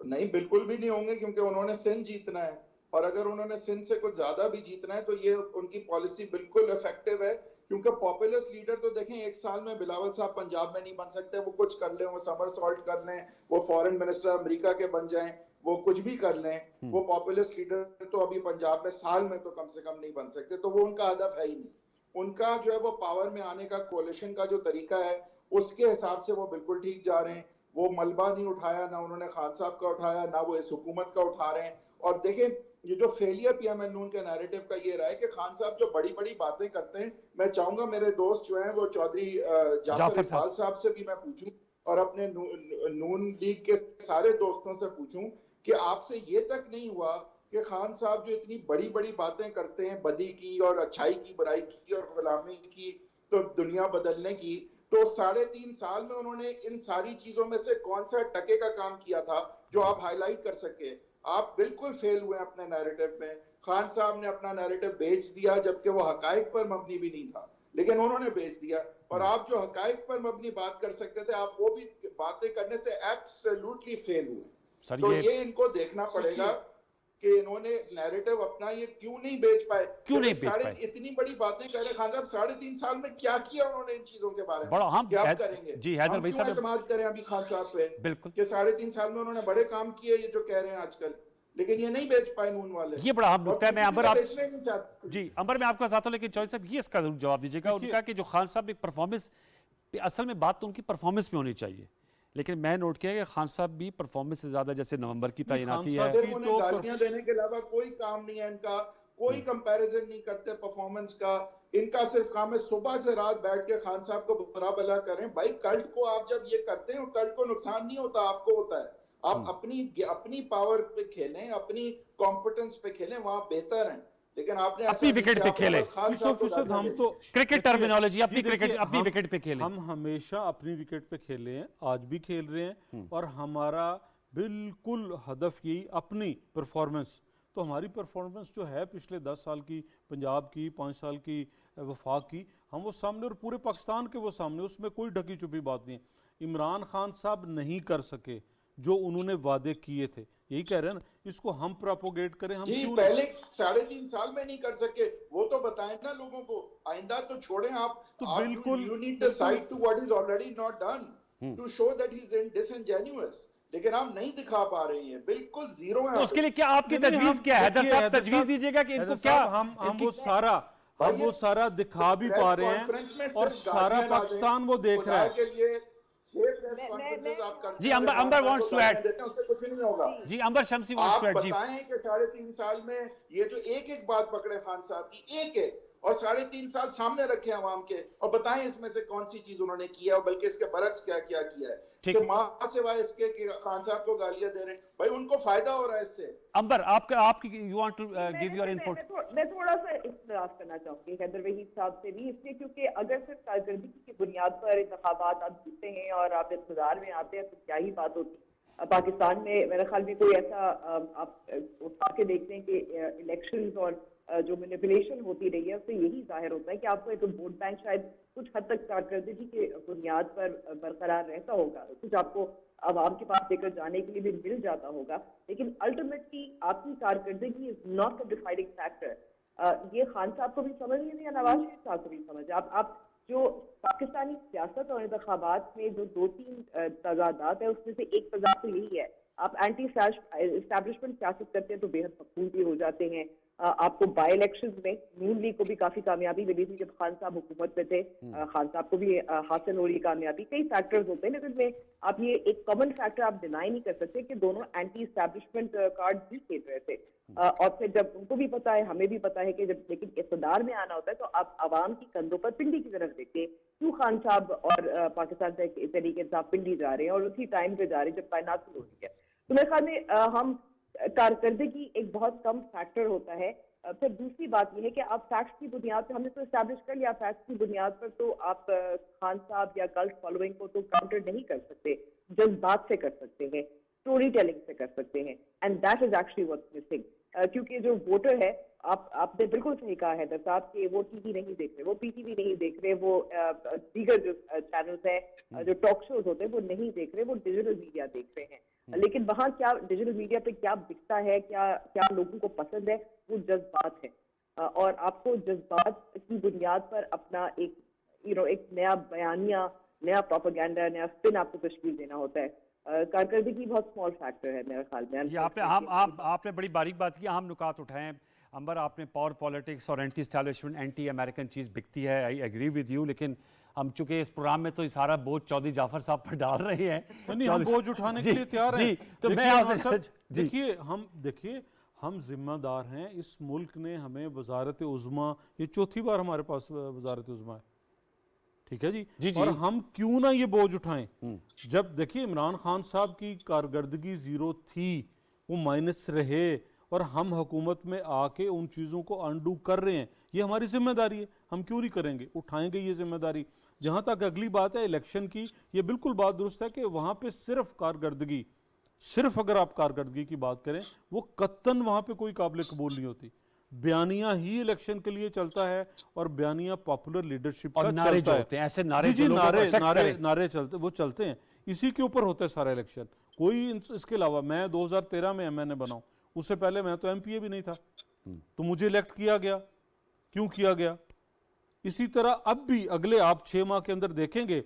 नहीं, बिल्कुल भी नहीं होंगे, क्योंकि उन्होंने सिंध जीतना है, और अगर उन्होंने सिंध से कुछ ज्यादा भी जीतना है तो ये उनकी पॉलिसी बिल्कुल इफेक्टिव है। क्योंकि पॉपुलिस्ट लीडर तो देखें, एक साल में बिलावल साहब पंजाब में नहीं बन सकते, वो कुछ कर लें, वो समर सॉल्ट कर लें, वो फॉरेन मिनिस्टर अमेरिका के बन जाएं, वो कुछ भी कर लें, वो पॉपुलिस्ट लीडर तो अभी पंजाब में साल में तो कम से कम नहीं बन सकते। तो वो उनका हदफ है ही नहीं। उनका जो है वो पावर में आने का कोalition का जो तरीका है उसके हिसाब से वो बिल्कुल ठीक जा रहे हैं। वो मलबा नहीं उठाया, ना उन्होंने खान साहब का उठाया, ना वो इस हुकूमत का उठा रहे हैं। और देखें, ये जो फेलियर पीएमएल नून के नैरेटिव का ये रहा है कि खान साहब जो बड़ी बड़ी बातें करते हैं, मैं चाहूंगा मेरे दोस्त जो हैं वो चौधरी जाफर इकबाल साहब से भी मैं पूछूं और अपने नून लीग के सारे दोस्तों से पूछूं कि आपसे ये तक नहीं हुआ कि खान साहब जो इतनी बड़ी बड़ी बातें करते हैं, बदी की और अच्छाई की, बुराई की और गुलामी की, तो दुनिया बदलने की, तो 3.5 साल में उन्होंने इन सारी चीजों में से कौन सा टके का काम किया था जो आप हाईलाइट कर सके? आप बिल्कुल फेल हुए अपने नैरेटिव में। खान साहब ने अपना नैरेटिव बेच दिया, जबकि वो हकाइक पर मबनी भी नहीं था, लेकिन उन्होंने बेच दिया। और आप जो हकाइक पर मबनी बात कर सकते थे, आप वो भी बातें करने से एब्सोल्युटली फेल हुए। तो ये इनको देखना पड़ेगा कि इन्होंने नैरेटिव अपना ये क्यों नहीं बेच पाए, क्यों नहीं बेच पाए? इतनी बड़ी बातें कर रहे खान साहब, 3.5 साल में क्या किया उन्होंने इन चीजों के बारे में? बड़ा हम क्या करेंगे? जी हैदर भाई साहब, एतमाद करें अभी खान साहब पे बिल्कुल कि 3.5 साल में उन्होंने बड़े काम किए, ये जो कह रहे हैं आजकल, लेकिन ये नहीं बेच पाए नून वाले। ये बड़ा हम नुकता है। मैं अंबर जी अंबर में आपका साथ हूं, लेकिन चौधरी साहब ये इसका जवाब दीजिएगा। उनका कि जो खान साहब एक परफॉर्मेंस, असल में बात तो उनकी परफॉर्मेंस पे होनी चाहिए, लेकिन मैं नोट किया कि खान साहब भी परफॉर्मेंस से ज्यादा, जैसे नवंबर की तैनाती है, तो गालियां देने के अलावा कोई काम नहीं है इनका, कोई कंपैरिजन नहीं करते परफॉर्मेंस का। इनका सिर्फ काम है सुबह से रात बैठ के खान साहब को बुरा भला करें। भाई कल्ट को आप जब ये करते हैं, कल्ट को नुकसान नहीं होता, आपको होता है। आप अपनी पावर पे खेलें, अपनी कॉम्पिटेंस पे खेलें, वहां बेहतर हैं। लेकिन आपने अपनी विकेट पे खेले, हम तो क्रिकेट टर्मिनोलॉजी, अपनी क्रिकेट अपनी विकेट पे खेले। हम हमेशा अपनी विकेट पे खेले हैं, आज भी खेल रहे हैं, और हमारा बिल्कुल हदफ यही अपनी परफॉर्मेंस तो हमारी परफॉर्मेंस जो है पिछले 10 साल की, पंजाब की, 5 साल की, वफाक की, हम वो सामने और पूरे पाकिस्तान के वो सामने, उसमें कोई ढकी छुपी बात नहीं है। इमरान खान साहब नहीं कर सके जो उन्होंने वादे किए थे, यही कह रहे हैं ना, इसको हम प्रोपोगेट करें, हम जी क्यों पहले 3.5 साल में नहीं कर सके, वो तो बताएं ना लोगों को, आइंदा तो छोड़ें आप। तो बिल्कुल you need to side to what is already not done to show that he is disingenuous, लेकिन आप नहीं दिखा पा रही हैं, बिल्कुल जीरो है। तो उसके लिए क्या आपकी नहीं, तजवीज हम क्या है? हैदर देखिए, साहब हैदर तजवीज साहब, दीजिएगा कि इनको हैदर क्या साहब, हम वो सारा दिखा भी पा रहे हैं और सारा पाकिस्तान वो देख रहा है। के लिए 6 प्रेस कॉन्फ्रेंसेस आप करते जी, हैं, अंबर wants to add। देते हैं, उससे कुछ नहीं होगा। जी, अंबर शमसी आप wants to add। जी, बताएं कि 3.5 साल में ये जो एक बात पकड़े खान साहब की, एक और 3.5 साल सामने रखे अवाम के, और बताएं इसमें से कौन सी चीज उन्होंने किया, और बल्कि इसके बरक्स क्या क्या किया है। सिवाय इसके कि खान साहब को गालियां दे रहे हैं, भाई उनको फायदा हो रहा है इससे। अंबर आपकी you want to give your input. मैं थोड़ा सा इख्तिलाफ करना चाहूंगी हैदर वहीद साहब से भी, इसलिए क्योंकि अगर सिर्फ कारकर्दगी की बुनियाद पर इंतखाबात आप जीतते हैं और आप इक़्तिदार में आते हैं तो क्या ही बात होती। पाकिस्तान में मेरे ख्याल में कोई ऐसा आप उठा के देखते हैं कि इलेक्शंस और जो मैनिपुलेशन होती रही है उससे यही जाहिर होता है कि आपको एक वोट बैंक शायद कुछ हद तक कारकर्दगी के बुनियाद पर बरकरार रहता होगा, कुछ आपको आवाम के पास लेकर जाने के लिए भी मिल जाता होगा, लेकिन अल्टीमेटली आपकी कारकर्दगी is not a deciding factor. ये खान साहब को भी समझ नहीं है या नवाज शरीफ साहब को भी समझ। आप जो पाकिस्तानी सियासत और इंतखाबात में जो 2-3 तजादात है उसमें से एक तजाद तो यही है, आप एंटी एस्टैब्लिशमेंट सियासत करते हैं तो बेहद मकबूल भी हो जाते हैं। आपको बाई इलेक्शंस में नून लीग को भी काफी कामयाबी मिली थी जब खान साहब हुकूमत में थे, खान साहब को भी हासिल हो रही कामयाबी। कई फैक्टर्स होते हैं लेकिन में आप ये एक कॉमन फैक्टर आप डिनाई नहीं कर सकते कि दोनों एंटी एस्टैब्लिशमेंट कार्ड भी खेल रहे थे। और फिर जब उनको भी पता है, हमें भी पता है कि जब लेकिन इक़्तिदार में आना होता है तो आप आवाम की कंधों पर पिंडी की तरफ देखिए, क्यों खान साहब और पाकिस्तान तरीके साहब पिंडी जा रहे हैं और उसी टाइम पे जा रहे हैं जब कायनात शुरू होती है। तो मेरे ख्याल में हम कारकर्दगी एक बहुत कम फैक्टर होता है। फिर दूसरी बात यह है कि आप फैक्ट्स की बुनियाद पर, हमने तो एस्टैब्लिश कर लिया फैक्ट्स की बुनियाद पर, तो आप खान साहब या कल्ट फॉलोइंग को तो काउंटर नहीं कर सकते, जज्बात से कर सकते हैं, स्टोरी टेलिंग से कर सकते हैं, and that is actually what's missing. क्योंकि जो वोटर है, आपने बिल्कुल सही कहा हैदर साहब कि वो टीवी नहीं देख रहे, वो पीटीवी नहीं देख रहे, वो दीगर जो चैनल्स हैं, जो टॉक शोज होते हैं वो नहीं देख रहे, वो डिजिटल मीडिया देख रहे हैं। लेकिन वहाँ क्या डिजिटल मीडिया पे क्या बिकता है, क्या लोगों को पसंद है, वो जज्बात है। और आपको जज्बात की बुनियाद पर अपना एक नया बयानिया, नया प्रोपेगेंडा, नया स्पिन आपको तशकील देना होता है। कारकर्दगी बहुत स्मॉल फैक्टर है मेरे ख्याल में। ये आपने बड़ी बारीक बात की, अहम नुकात उठाए। अंबर, आपने पावर पॉलिटिक्स और एंटी एस्टैब्लिशमेंट, एंटी अमेरिकन चीज़ बिकती है, आई एग्री विद यू, लेकिन हम चूंकि इस प्रोग्राम में तो सारा बोझ चौधरी जाफर साहब पर डाल रहे हैं, नहीं, हम बोझ उठाने के लिए तैयार हैं। तो मैं आपसे देखिए हम जिम्मेदार हैं, इस मुल्क ने हमें वजारत उज़्मा, ये चौथी बार हमारे पास वजारत उज़्मा है, ठीक है जी, और हम क्यों ना ये बोझ उठाएं। जब देखिए इमरान खान साहब की कारकर्दगी जीरो थी, वो माइनस रहे, और हम हुकूमत में आके उन चीज़ों को अनडू कर रहे हैं, ये हमारी जिम्मेदारी है, हम क्यों नहीं करेंगे, उठाएंगे ये जिम्मेदारी। जहाँ तक अगली बात है इलेक्शन की, ये बिल्कुल बात दुरुस्त है कि वहाँ पे सिर्फ कारकर्दगी, सिर्फ अगर आप कारकर्दगी की बात करें, वो कत्तन वहाँ पे कोई काबिल कबूल नहीं होती। बयानिया ही इलेक्शन के लिए चलता है, और बयानिया पॉपुलर लीडरशिप का नारे चलता है, ऐसे नारे नारे चलते, वो चलते हैं, इसी के ऊपर होता है सारा इलेक्शन। कोई इसके अलावा, मैं 2013 में MNA बना, उससे पहले मैं तो MPA भी नहीं था, तो मुझे इलेक्ट किया गया, क्यों किया गया। इसी तरह अब भी अगले आप 6 माह के अंदर देखेंगे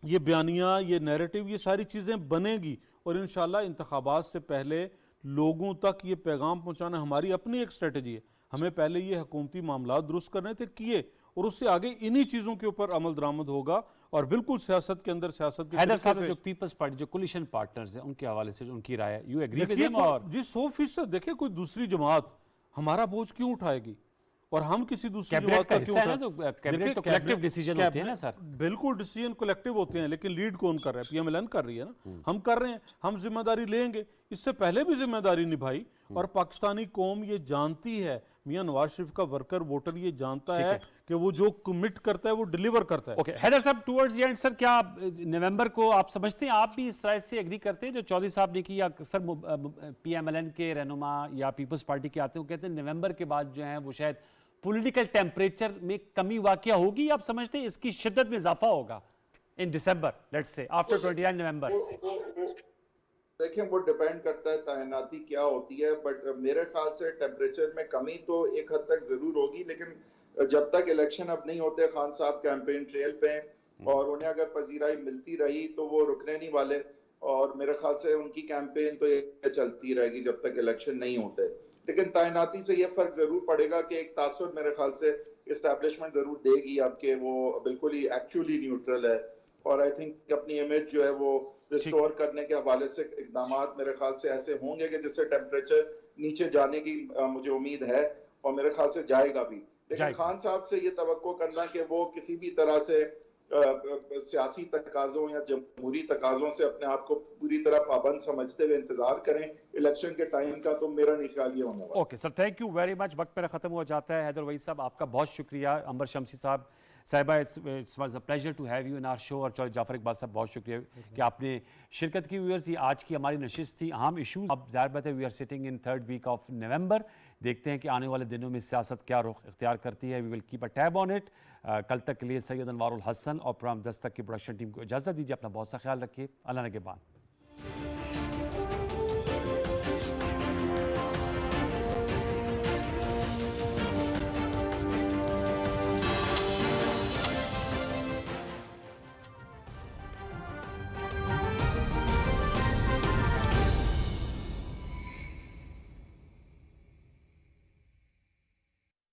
ये बयानिया, ये नैरेटिव, ये सारी चीज़ें बनेगी, और इंशाल्लाह इंतखाबात से पहले लोगों तक ये पैगाम पहुंचाना हमारी अपनी एक स्ट्रेटजी है। हमें पहले ये हुकूमती मामला दुरुस्त करने थे, किए, और उससे आगे इन्हीं चीज़ों के ऊपर अमल दरामद होगा। और बिल्कुल सियासत के अंदर सियासत हैदर साहब, जो पीपल्स पार्टी, जो कोलिशन पार्टनर्स हैं, उनके हवाले से उनकी राय है, यू एग्री विद देम? और जी 100%। देखिए कोई दूसरी जमात हमारा बोझ क्यों उठाएगी, और हम किसी दूसरी जमात का क्यों उठाएं? कैबिनेट तो कलेक्टिव डिसीजन होते हैं ना सर। बिल्कुल डिसीजन कलेक्टिव होते हैं, लेकिन लीड कौन कर रहा है? PMLN कर रही है ना, हम कर रहे हैं, हम जिम्मेदारी लेंगे। इससे पहले भी जिम्मेदारी निभाई, और पाकिस्तानी कौम ये जानती है मियां नवाज शरीफ का वर्कर वोटर ये जानता ठीक है है। कि वो जो कमिट करता है वो डिलीवर करता है। ओके हैदर साहब, टुवर्ड्स द एंड सर, क्या नवंबर को आप समझते हैं, आप भी इस राय से एग्री करते हैं जो चौधरी साहब ने की, या सर पीएमएलएन के रहनुमा या पीपल्स पार्टी के आते हैं, वो कहते हैं नवंबर के बाद जो है वो शायद पॉलिटिकल टेम्परेचर में कमी वाकया होगी, आप समझते हैं इसकी शिद्दत में इजाफा होगा इन दिसंबर, लेट्स से आफ्टर 29 नवंबर? देखें, वो डिपेंड करता है तैनाती क्या होती है, बट मेरे ख्याल से टेम्परेचर में कमी तो एक हद तक जरूर होगी, लेकिन जब तक इलेक्शन अब नहीं होते, खान साहब कैंपेन ट्रेल पे हैं और उन्हें अगर पजीराई मिलती रही तो वो रुकने नहीं वाले, और मेरे ख्याल से उनकी कैंपेन तो ये चलती रहेगी जब तक इलेक्शन नहीं होते। लेकिन तैनाती से ये फर्क जरूर पड़ेगा कि एक तासुर मेरे ख्याल से इस्टेब्लिशमेंट जरूर देगी आपके, वो बिल्कुल ही एक्चुअली न्यूट्रल है, और आई थिंक अपनी इमेज जो है वो रिस्टोर करने के हवाले से इकदाम मेरे ख्याल से ऐसे होंगे कि जिससे टेम्परेचर नीचे जाने की मुझे उम्मीद है, और मेरे ख्याल से जाएगा भी। लेकिन खान साहब से ये तवक्को करना कि वो किसी भी तरह से सियासी तकाजों या जमहूरी तकाजों से अपने आप को पूरी तरह पाबंद समझते हुए इंतजार करें इलेक्शन के टाइम का, तो मेरा नहीं ख्याल ये होने वाला। Okay sir, thank you very much. वक्त मेरा खत्म हो जाता है। हैदर वहीद साहब, आपका बहुत शुक्रिया। अंबर शमसी साहब, साहिबा, it's was a pleasure to have you in our show. और चौधरी जाफर इकबाल साहब, बहुत शुक्रिया कि आपने शिरकत की। व्यूअर्स, ये आज की हमारी नशिस्त थी, अहम इशूज। अब ज़ाहिर बात है we are sitting in 3rd week of November. देखते हैं कि आने वाले दिनों में सियासत क्या रुख इख्तियार करती है। We will keep a tab on it. कल तक के लिए सैयद अनवारुल हसन और प्रोग्राम दस्तक की प्रोडक्शन टीम को इजाज़त दीजिए। अपना बहुत सा ख्याल रखिए। अल्लाह ने के बाद।